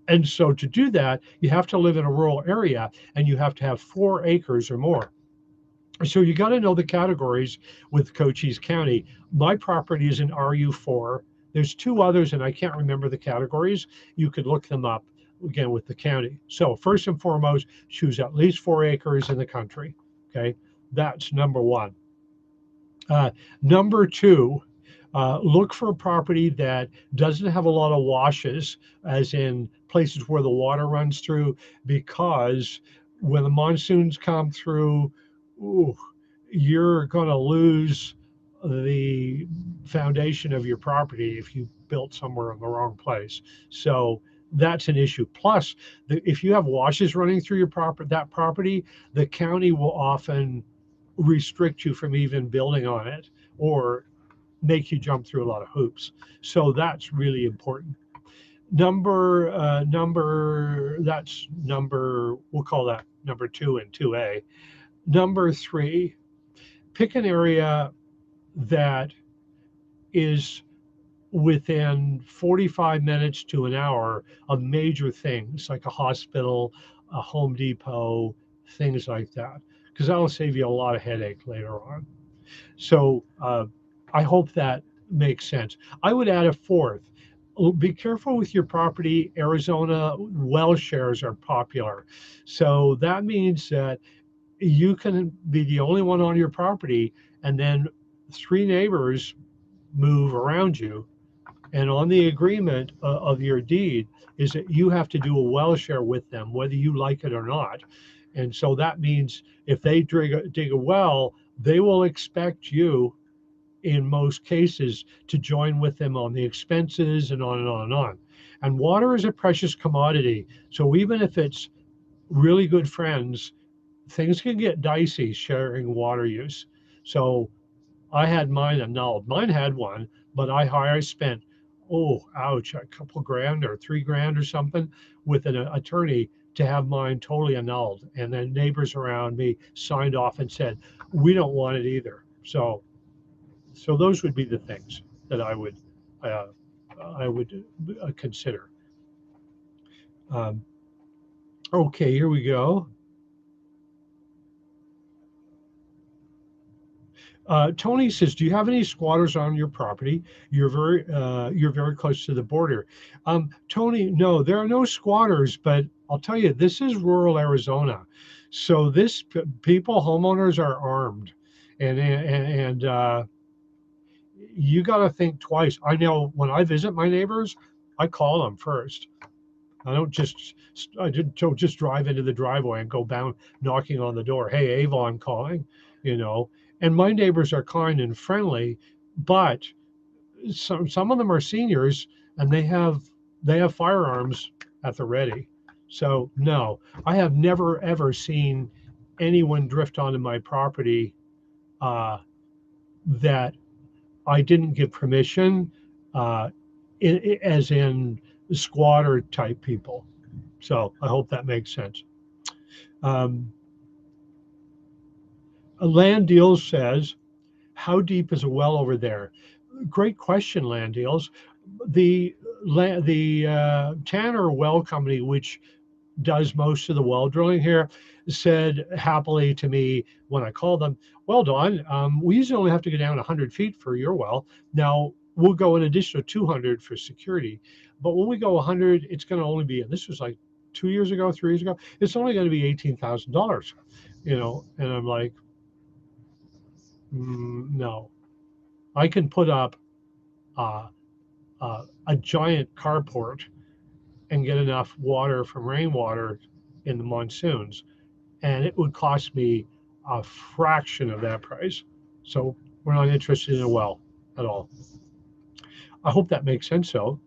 and so to do that, you have to live in a rural area and you have to have 4 acres or more. So you got to know the categories with Cochise County. My property is in RU4. There's 2 others, and I can't remember the categories. You could look them up again with the county. So first and foremost, choose at least 4 acres in the country. Okay, that's number one. Number two, look for a property that doesn't have a lot of washes, as in places where the water runs through, because when the monsoons come through, ooh, you're going to lose the foundation of your property if you built somewhere in the wrong place. So that's an issue. Plus, if you have washes running through your property, that property, the county will often restrict you from even building on it or make you jump through a lot of hoops. So that's really important. That's number, we'll call that number 2 and 2A. Number 3, pick an area that is within 45 minutes to an hour of major things like a hospital, a Home Depot, things like that, because that'll save you a lot of headache later on. So I hope that makes sense. I would add a fourth. Be careful with your property. Arizona well shares are popular. So that means that you can be the only one on your property, and then 3 neighbors move around you. And on the agreement of your deed is that you have to do a well share with them, whether you like it or not. And so that means if they dig a well, they will expect you, in most cases, to join with them on the expenses and on and on and on. And water is a precious commodity. So even if it's really good friends, things can get dicey sharing water use. So I had mine annulled. Mine had one, but I spent, oh, ouch, a couple grand or 3 grand or something with an attorney to have mine totally annulled. And then neighbors around me signed off and said, we don't want it either. So those would be the things that uh, I would consider. Um, okay, here we go. Tony says, "Do you have any squatters on your property? You're very close to the border." Tony, no, there are no squatters, but I'll tell you, this is rural Arizona, so this people homeowners are armed, and you got to think twice. I know when I visit my neighbors, I call them first. I don't just drive into the driveway and go down knocking on the door. Hey, Avon calling, you know. And my neighbors are kind and friendly, but some of them are seniors and they have firearms at the ready. So no, I have never ever seen anyone drift onto my property uh, that I didn't give permission, uh, as in squatter type people. So I hope that makes sense. Um, Land Deals says, how deep is a well over there? Great question, Land Deals. The Tanner Well Company, which does most of the well drilling here, said happily to me when I called them, well, Don, we usually only have to go down 100 feet for your well. Now, we'll go an additional 200 for security. But when we go 100, it's going to only be, and this was like 2 years ago, 3 years ago, it's only going to be $18,000, and I'm like, no, I can put up uh, a giant carport and get enough water from rainwater in the monsoons, and it would cost me a fraction of that price. So we're not interested in a well at all. I hope that makes sense. So,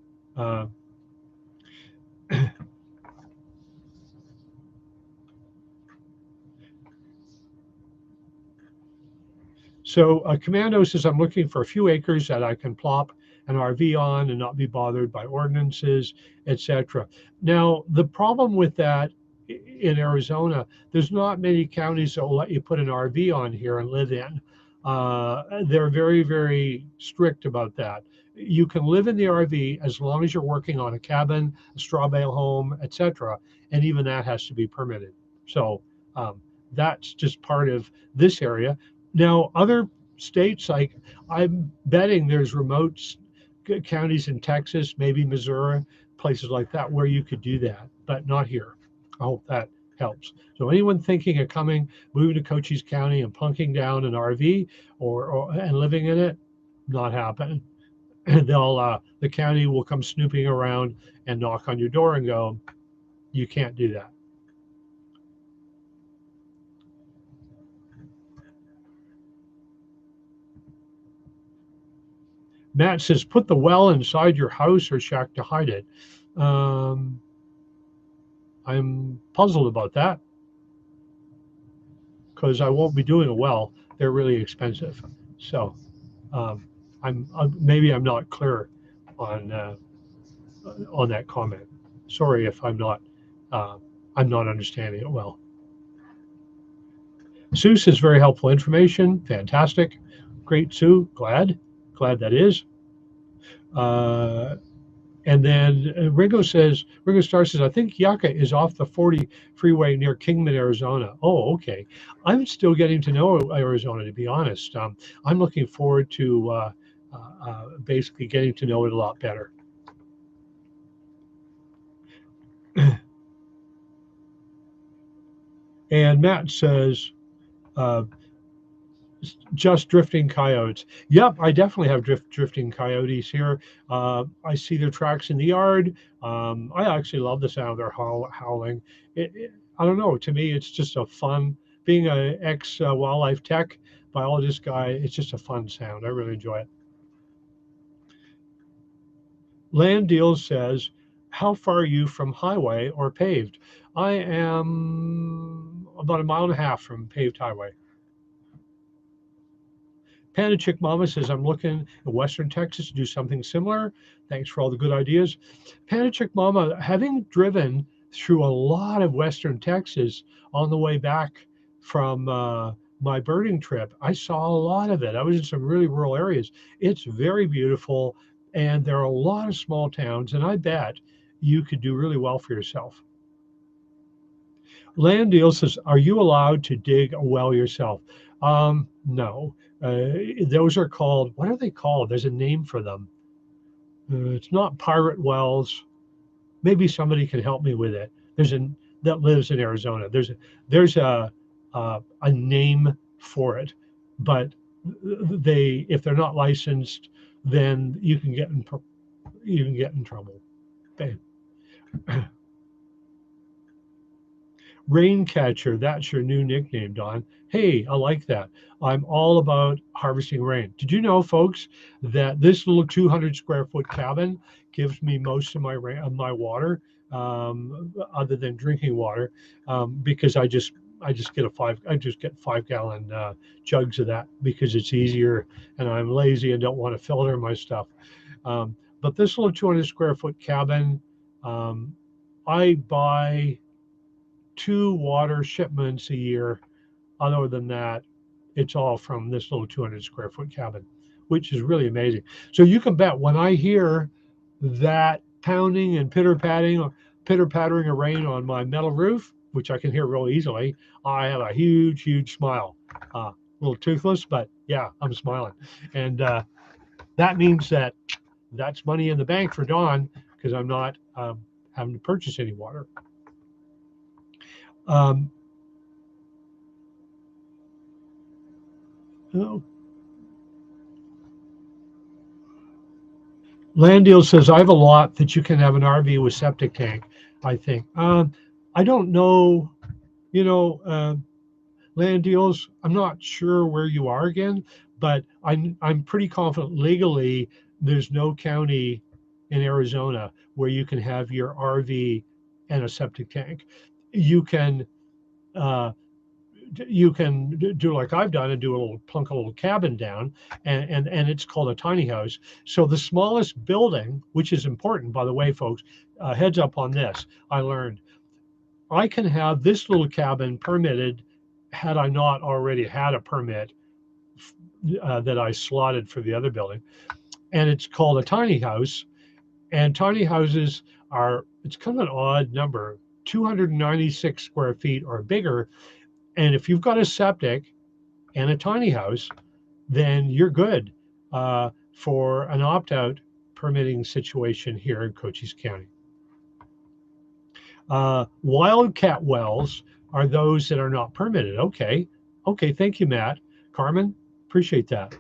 uh, Commando says, I'm looking for a few acres that I can plop an RV on and not be bothered by ordinances, etc. Now, the problem with that in Arizona, there's not many counties that will let you put an RV on here and live in. They're very, very strict about that. You can live in the RV as long as you're working on a cabin, a straw bale home, etc. And even that has to be permitted. So um, that's just part of this area. Now, other states, like I'm betting there's remote counties in Texas, maybe Missouri, places like that where you could do that, but not here. I hope that helps. So anyone thinking of coming, moving to Cochise County and plunking down an RV or and living in it, not happening. They'll the county will come snooping around and knock on your door and go, you can't do that. Matt says, put the well inside your house or shack to hide it. Um, I'm puzzled about that because I won't be doing a well. They're really expensive. So um, maybe I'm not clear on that comment. Sorry if uh, I'm not understanding it well. Sue says very helpful information. Fantastic. Great, Sue. Glad that is. Uh, and then Ringo Starr says, I think Yucca is off the 40 freeway near Kingman, Arizona. Oh, okay. I'm still getting to know Arizona, to be honest. I'm looking forward to basically getting to know it a lot better. And Matt says, uh, just drifting coyotes. Yep, I definitely have drifting coyotes here. I see their tracks in the yard. I actually love the sound of their howling. I don't know. To me, it's just a fun. Being a ex wildlife tech biologist guy, it's just a fun sound. I really enjoy it. Land Deals says, "How far are you from highway or paved?" I am about a mile and a half from paved highway. Panda Chick Mama says, I'm looking at Western Texas to do something similar. Thanks for all the good ideas. Panda Chick Mama, having driven through a lot of Western Texas on the way back from my birding trip, I saw a lot of it. I was in some really rural areas. It's very beautiful, and there are a lot of small towns, and I bet you could do really well for yourself. Land Deal says, are you allowed to dig a well yourself? No. Those are called, what are they called? There's a name for them. It's not pirate wells. Maybe somebody can help me with it. That lives in Arizona. There's a name for it, but if they're not licensed, then you can get in trouble. Okay. Raincatcher, that's your new nickname, Don. Hey, I like that. I'm all about harvesting rain. Did you know, folks, that this little 200 square foot cabin gives me most of my water, other than drinking water, because I just get 5 gallon jugs of that because it's easier, and I'm lazy and don't want to filter my stuff. But this little 200 square foot cabin, um, I buy 2 water shipments a year. Other than that, it's all from this little 200 square foot cabin, which is really amazing. So you can bet when I hear that pounding and pitter pattering of rain on my metal roof, which I can hear real easily, I have a huge, huge smile. A little toothless, but yeah, I'm smiling. And that means that's money in the bank for Dawn because I'm not having to purchase any water. Um, oh, Land Deal says, I have a lot that you can have an RV with septic tank, I think. I don't know, you know, Land Deals, I'm not sure where you are again, but I'm pretty confident legally there's no county in Arizona where you can have your RV and a septic tank. You can uh, you can do like I've done and do plunk a little cabin down, and it's called a tiny house. So the smallest building, which is important, by the way, folks, heads up on this. I learned I can have this little cabin permitted had I not already had a permit that I slotted for the other building. And it's called a tiny house. And tiny houses are, it's kind of an odd number, 296 square feet or bigger. And if you've got a septic and a tiny house, then you're good for an opt out permitting situation here in Cochise County. Wildcat wells are those that are not permitted. Okay. Okay. Thank you, Matt. Carmen, appreciate that.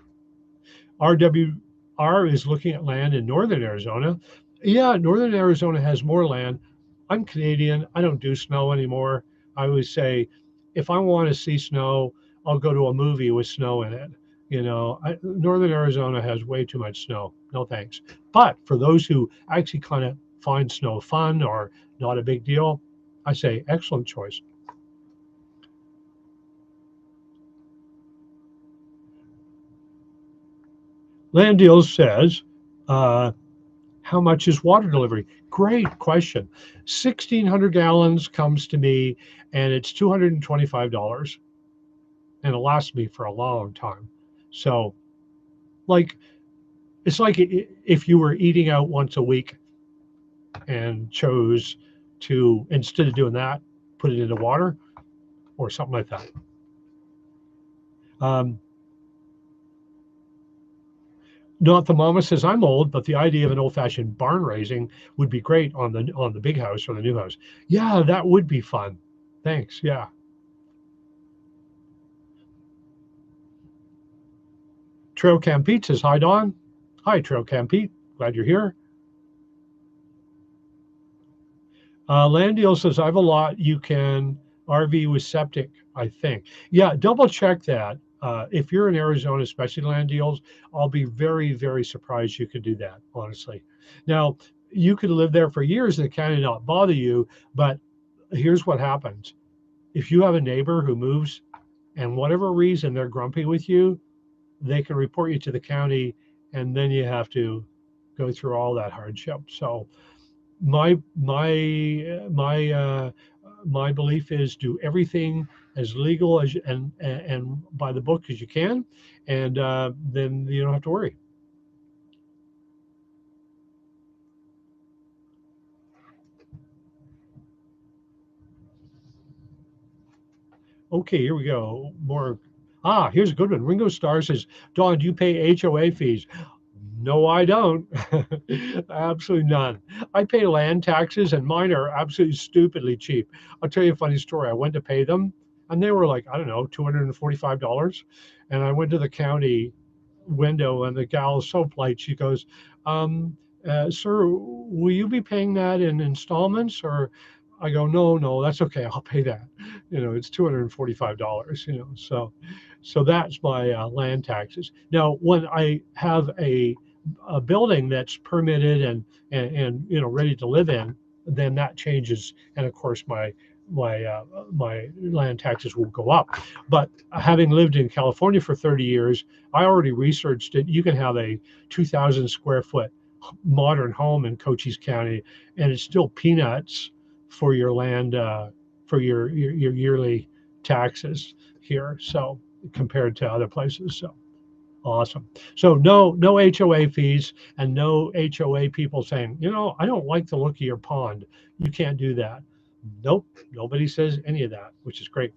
RWR is looking at land in northern Arizona. Yeah, northern Arizona has more land. I'm Canadian. I don't do snow anymore. I always say, if I want to see snow, I'll go to a movie with snow in it. Northern Arizona has way too much snow. No thanks. But for those who actually kind of find snow fun or not a big deal, I say excellent choice. Land Deals says, uh, how much is water delivery? Great question. 1,600 gallons comes to me and it's $225 and it lasts me for a long time. So, like, it's like if you were eating out once a week and chose to, instead of doing that, put it into water or something like that. Um, Not the mama says I'm old, but the idea of an old-fashioned barn raising would be great on the big house or the new house. Yeah, that would be fun. Thanks. Yeah. Trail Cam Pete says, hi, Don. Hi, Trail Cam Pete. Glad you're here. Land Deal says, I have a lot. You can RV with septic, I think. Yeah, double check that. If you're in Arizona, especially Land Deals, I'll be very, very surprised you could do that, honestly. Now, you could live there for years and it kind of not bother you, but here's what happens. If you have a neighbor who moves and whatever reason they're grumpy with you, they can report you to the county and then you have to go through all that hardship. So my belief is do everything as legal as and by the book as you can, and then you don't have to worry. Okay, here we go. More. Here's a good one. Ringo Starr says, Don, do you pay HOA fees? No, I don't. Absolutely none. I pay land taxes, and mine are absolutely stupidly cheap. I'll tell you a funny story. I went to pay them, and they were like, I don't know, $245. And I went to the county window, and the gal is so polite. She goes, Sir, will you be paying that in installments? Or I go, no, no, that's okay. I'll pay that. It's $245, so that's my land taxes. Now, when I have a building that's permitted and ready to live in, then that changes, and of course my land taxes will go up. But having lived in California for 30 years, I already researched it. You can have a 2,000 square foot modern home in Cochise County, and it's still peanuts for your land for your yearly taxes here. So compared to other places, so. Awesome. So no HOA fees and no HOA people saying, I don't like the look of your pond. You can't do that. Nope. Nobody says any of that, which is great.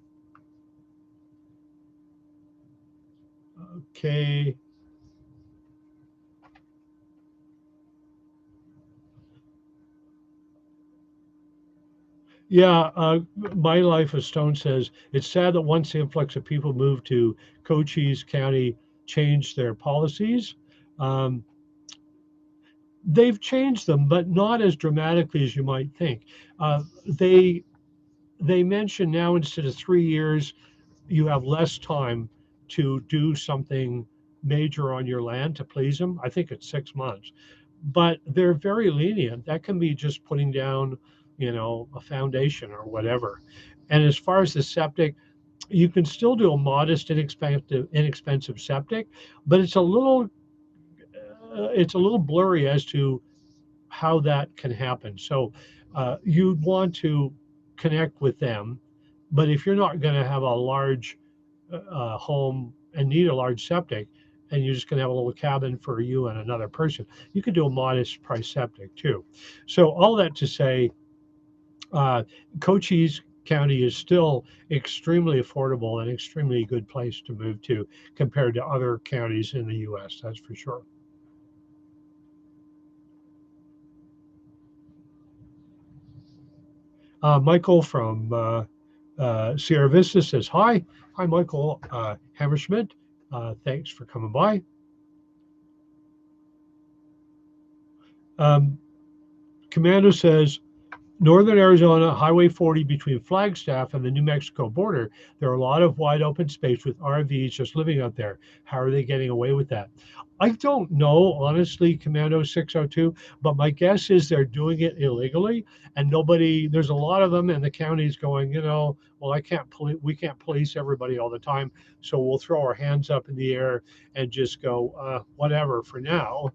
Okay. Yeah. My Life of Stone says it's sad that once the influx of people moved to Cochise County changed their policies. Um, they've changed them, but not as dramatically as you might think. They mention now instead of 3 years, you have less time to do something major on your land to please them. I think it's 6 months, but they're very lenient. That can be just putting down, a foundation or whatever. And as far as the septic, you can still do a modest, inexpensive septic, but it's a little blurry as to how that can happen. So you'd want to connect with them. But if you're not going to have a large home and need a large septic, and you're just going to have a little cabin for you and another person, you could do a modest price septic too. So all that to say, Cochise County is still extremely affordable and extremely good place to move to compared to other counties in the U.S. That's for sure. Michael from Sierra Vista says hi. Hi, Michael Hammerschmidt. Thanks for coming by. Commando says, Northern Arizona, Highway 40 between Flagstaff and the New Mexico border, there are a lot of wide open space with RVs just living out there. How are they getting away with that? I don't know, honestly, Commando 602, but my guess is they're doing it illegally, and there's a lot of them, and the county's going, well, we can't police everybody all the time, so we'll throw our hands up in the air and just go, whatever for now.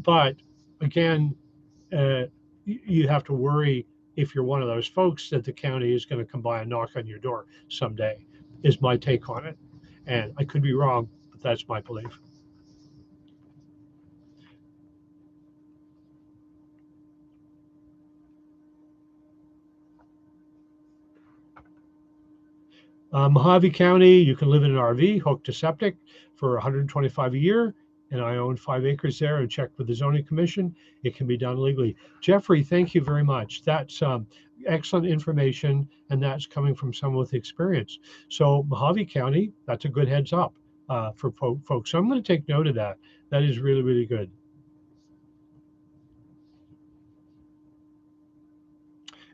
But again, you have to worry if you're one of those folks that the county is going to come by and knock on your door someday, is my take on it. And I could be wrong, but that's my belief. Mojave County, you can live in an RV hooked to septic for $125 a year. And I own 5 acres there and checked with the zoning commission. It can be done legally. Jeffrey, thank you very much. That's excellent information, and that's coming from someone with experience. So Mojave County, that's a good heads up for folks. So I'm going to take note of that. That is really, really good.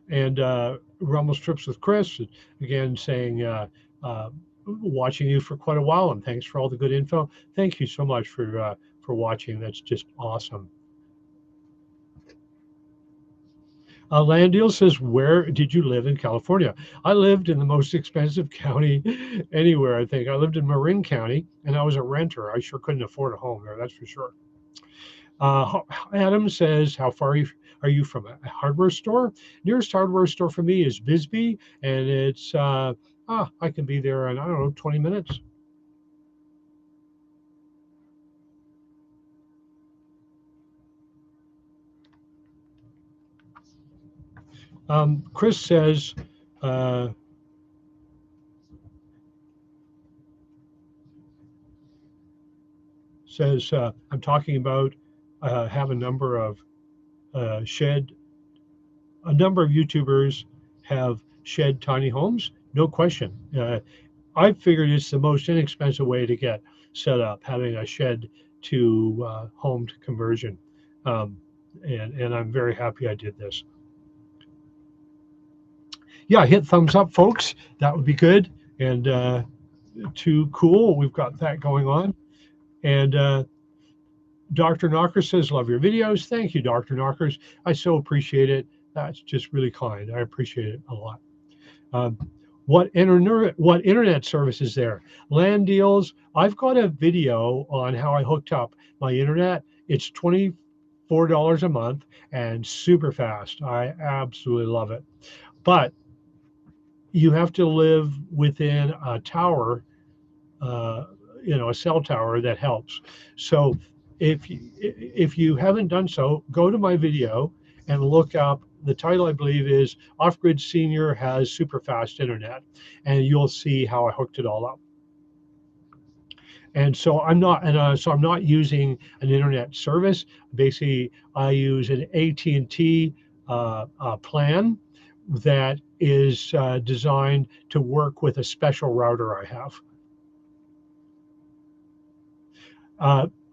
And Rumble Strips with Chris, again, saying, watching you for quite a while, and thanks for all the good info. Thank you so much for watching. That's just awesome. Land Deal says, where did you live in California? I lived in the most expensive county anywhere, I think. I lived in Marin County, and I was a renter. I sure couldn't afford a home there, that's for sure. Adam says, how far are you from a hardware store? Nearest hardware store for me is Bisbee, and it's I can be there in, I don't know, 20 minutes. Chris says, I'm talking about have a number of YouTubers have shed tiny homes. No question. I figured it's the most inexpensive way to get set up, having a shed to home to conversion. And I'm very happy I did this. Yeah, hit thumbs up, folks. That would be good. And too cool. We've got that going on. And Dr. Knocker says, love your videos. Thank you, Dr. Knockers. I so appreciate it. That's just really kind. I appreciate it a lot. What internet service is there? Land Deals. I've got a video on how I hooked up my internet. It's $24 a month and super fast. I absolutely love it. But you have to live within a tower, a cell tower that helps. So if you haven't done so, go to my video and look up. The title, I believe, is Off Grid Senior Has Super Fast Internet, and you'll see how I hooked it all up. And so I'm not using an internet service. Basically, I use an AT&T plan that is designed to work with a special router I have.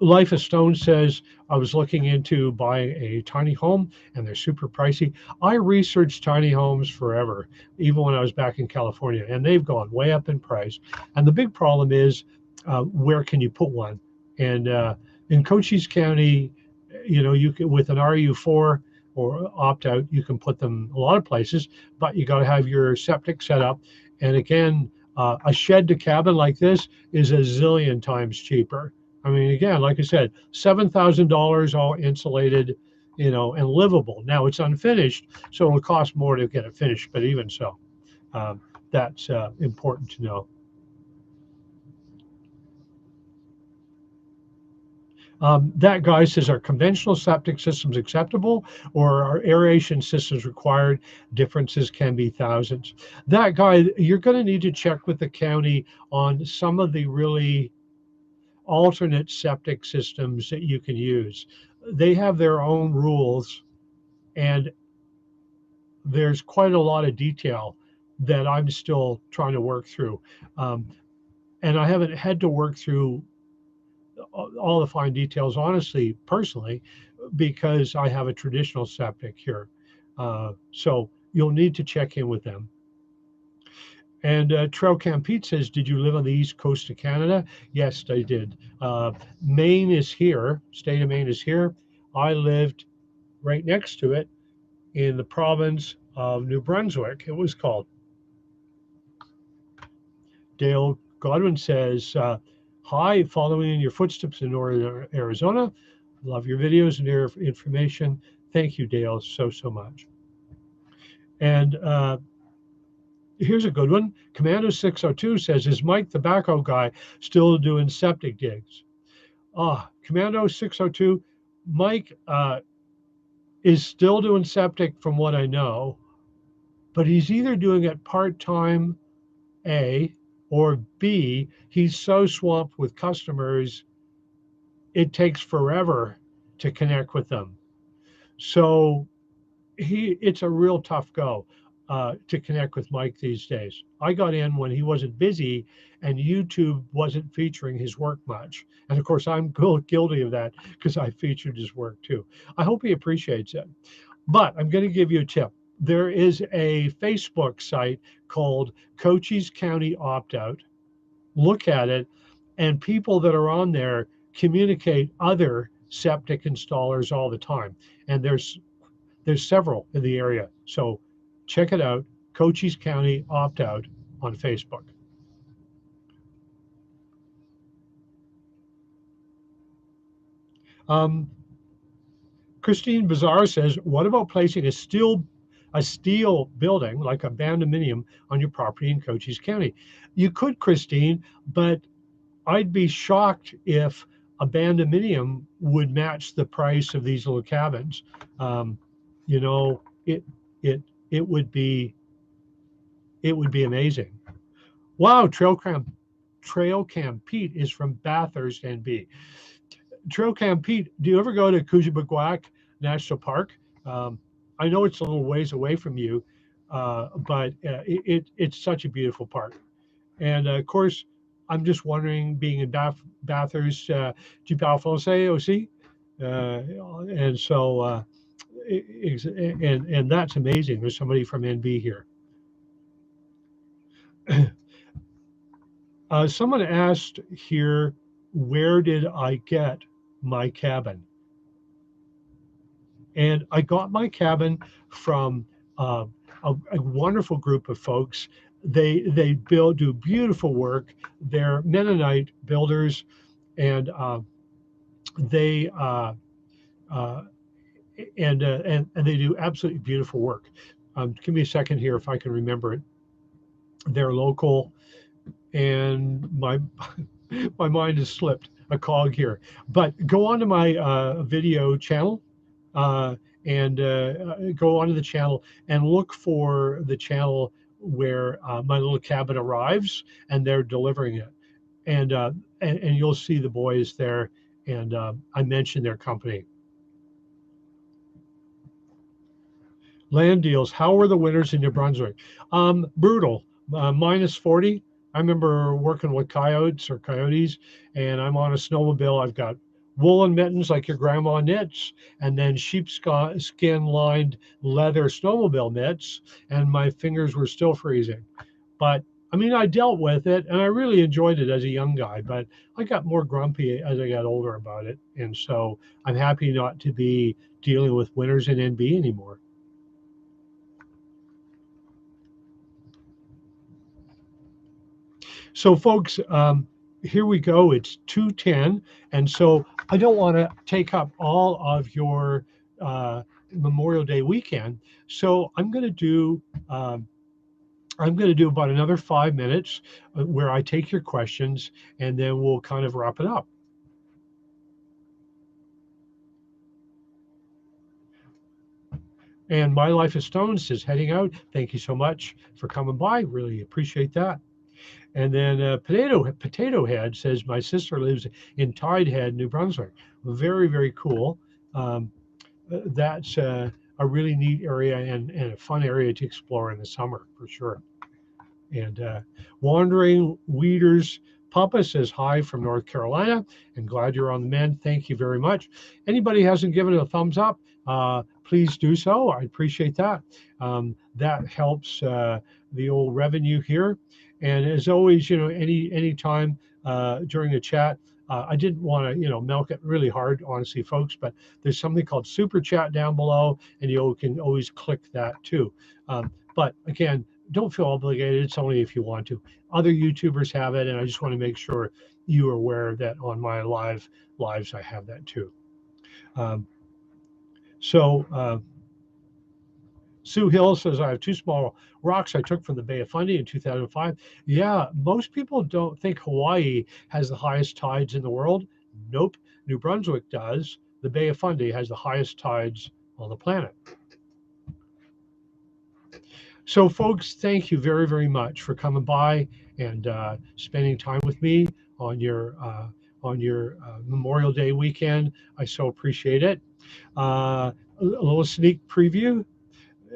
Life of Stone says, I was looking into buying a tiny home and they're super pricey. I researched tiny homes forever, even when I was back in California, and they've gone way up in price. And the big problem is, where can you put one? And in Cochise County, you can, with an RU4 or opt out, you can put them a lot of places, but you got to have your septic set up. And again, a shed to cabin like this is a zillion times cheaper. I mean, again, like I said, $7,000 all insulated, and livable. Now it's unfinished, so it'll cost more to get it finished, but even so, um, that's important to know. That guy says, are conventional septic systems acceptable or are aeration systems required? Differences can be thousands. That guy, you're going to need to check with the county on some of the really alternate septic systems that you can use. They have their own rules, and there's quite a lot of detail that I'm still trying to work through. Um, and I haven't had to work through all the fine details, honestly, personally, because I have a traditional septic here. So you'll need to check in with them. And Trail Camp Pete says, did you live on the east coast of Canada? Yes, I did. Maine is here. State of Maine is here. I lived right next to it in the province of New Brunswick, it was called. Dale Godwin says, hi, following in your footsteps in northern Arizona. Love your videos and your information. Thank you, Dale, so much. And here's a good one. Commando 602 says, is Mike the backhoe guy still doing septic digs? Commando 602, Mike is still doing septic from what I know, but he's either doing it part-time, A, or B, he's so swamped with customers, it takes forever to connect with them. So it's a real tough go to connect with Mike these days. I got in when he wasn't busy and YouTube wasn't featuring his work much. And of course, I'm guilty of that because I featured his work too. I hope he appreciates it. But I'm going to give you a tip. There is a Facebook site called Cochise County Opt Out. Look at it, and people that are on there communicate other septic installers all the time. And there's several in the area. So check it out, Cochise County Opt Out on Facebook. Um, Christine Bazar says, what about placing a steel building like a bandominium on your property in Cochise County? You could, Christine, but I'd be shocked if a bandominium would match the price of these little cabins. Um, you know, it it would be amazing. Wow, Trail Cam Pete is from Bathurst, NB. Trail Cam Pete, do you ever go to Kujibagwak National Park? Um, I know it's a little ways away from you, but it's such a beautiful park. And of course, I'm just wondering, being in Bathurst, tu parles français aussi? And so, and that's amazing. There's somebody from NB here. Someone asked here, where did I get my cabin? And I got my cabin from uh, a wonderful group of folks. They do beautiful work. They're Mennonite builders, and they uh, and they do absolutely beautiful work. Give me a second here if I can remember it. They're local, and my mind has slipped a cog here. But go on to my video channel uh, and go onto the channel and look for the channel where my little cabin arrives and they're delivering it. And you'll see the boys there. And I mentioned their company. Land deals. How were the winters in New Brunswick? Brutal. Minus 40. I remember working with coyotes, and I'm on a snowmobile. I've got woolen mittens like your grandma knits, and then sheepskin lined leather snowmobile mitts, and my fingers were still freezing. But I mean, I dealt with it, and I really enjoyed it as a young guy, but I got more grumpy as I got older about it. And so I'm happy not to be dealing with winters in NB anymore. So, folks, here we go. It's 2:10, and so I don't want to take up all of your Memorial Day weekend. So um, I'm going to do about another 5 minutes where I take your questions, and then we'll kind of wrap it up. And My Life is Stones is heading out. Thank you so much for coming by. Really appreciate that. And then Potato Head says my sister lives in Tide Head, New Brunswick. Very, very cool. Um, that's a really neat area and a fun area to explore in the summer for sure. And Wandering Weeders Papa says hi from North Carolina and glad you're on the mend. Thank you very much. Anybody hasn't given it a thumbs up, please do so. I appreciate that. That helps the old revenue here. And as always, any time during the chat, I didn't want to, milk it really hard, honestly, folks. But there's something called super chat down below, and you can always click that too. But again, don't feel obligated. It's only if you want to. Other YouTubers have it, and I just want to make sure you are aware that on my lives I have that too. Um, so Sue Hill says I have two small rocks I took from the Bay of Fundy in 2005. Yeah, most people don't think Hawaii has the highest tides in the world. Nope, New Brunswick does. The Bay of Fundy has the highest tides on the planet. So, folks, thank you very, very much for coming by and spending time with me on your Memorial Day weekend. I so appreciate it. A little sneak preview.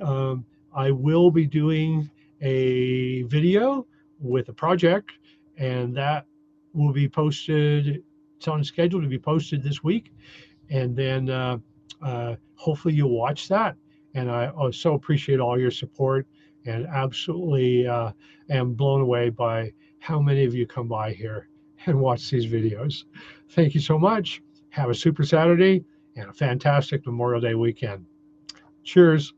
Um, I will be doing a video with a project, and that will be posted. It's on schedule to be posted this week, and then hopefully you'll watch that. And I so appreciate all your support, and absolutely am blown away by how many of you come by here and watch these videos. Thank you so much. Have a super Saturday and a fantastic Memorial Day weekend. Cheers.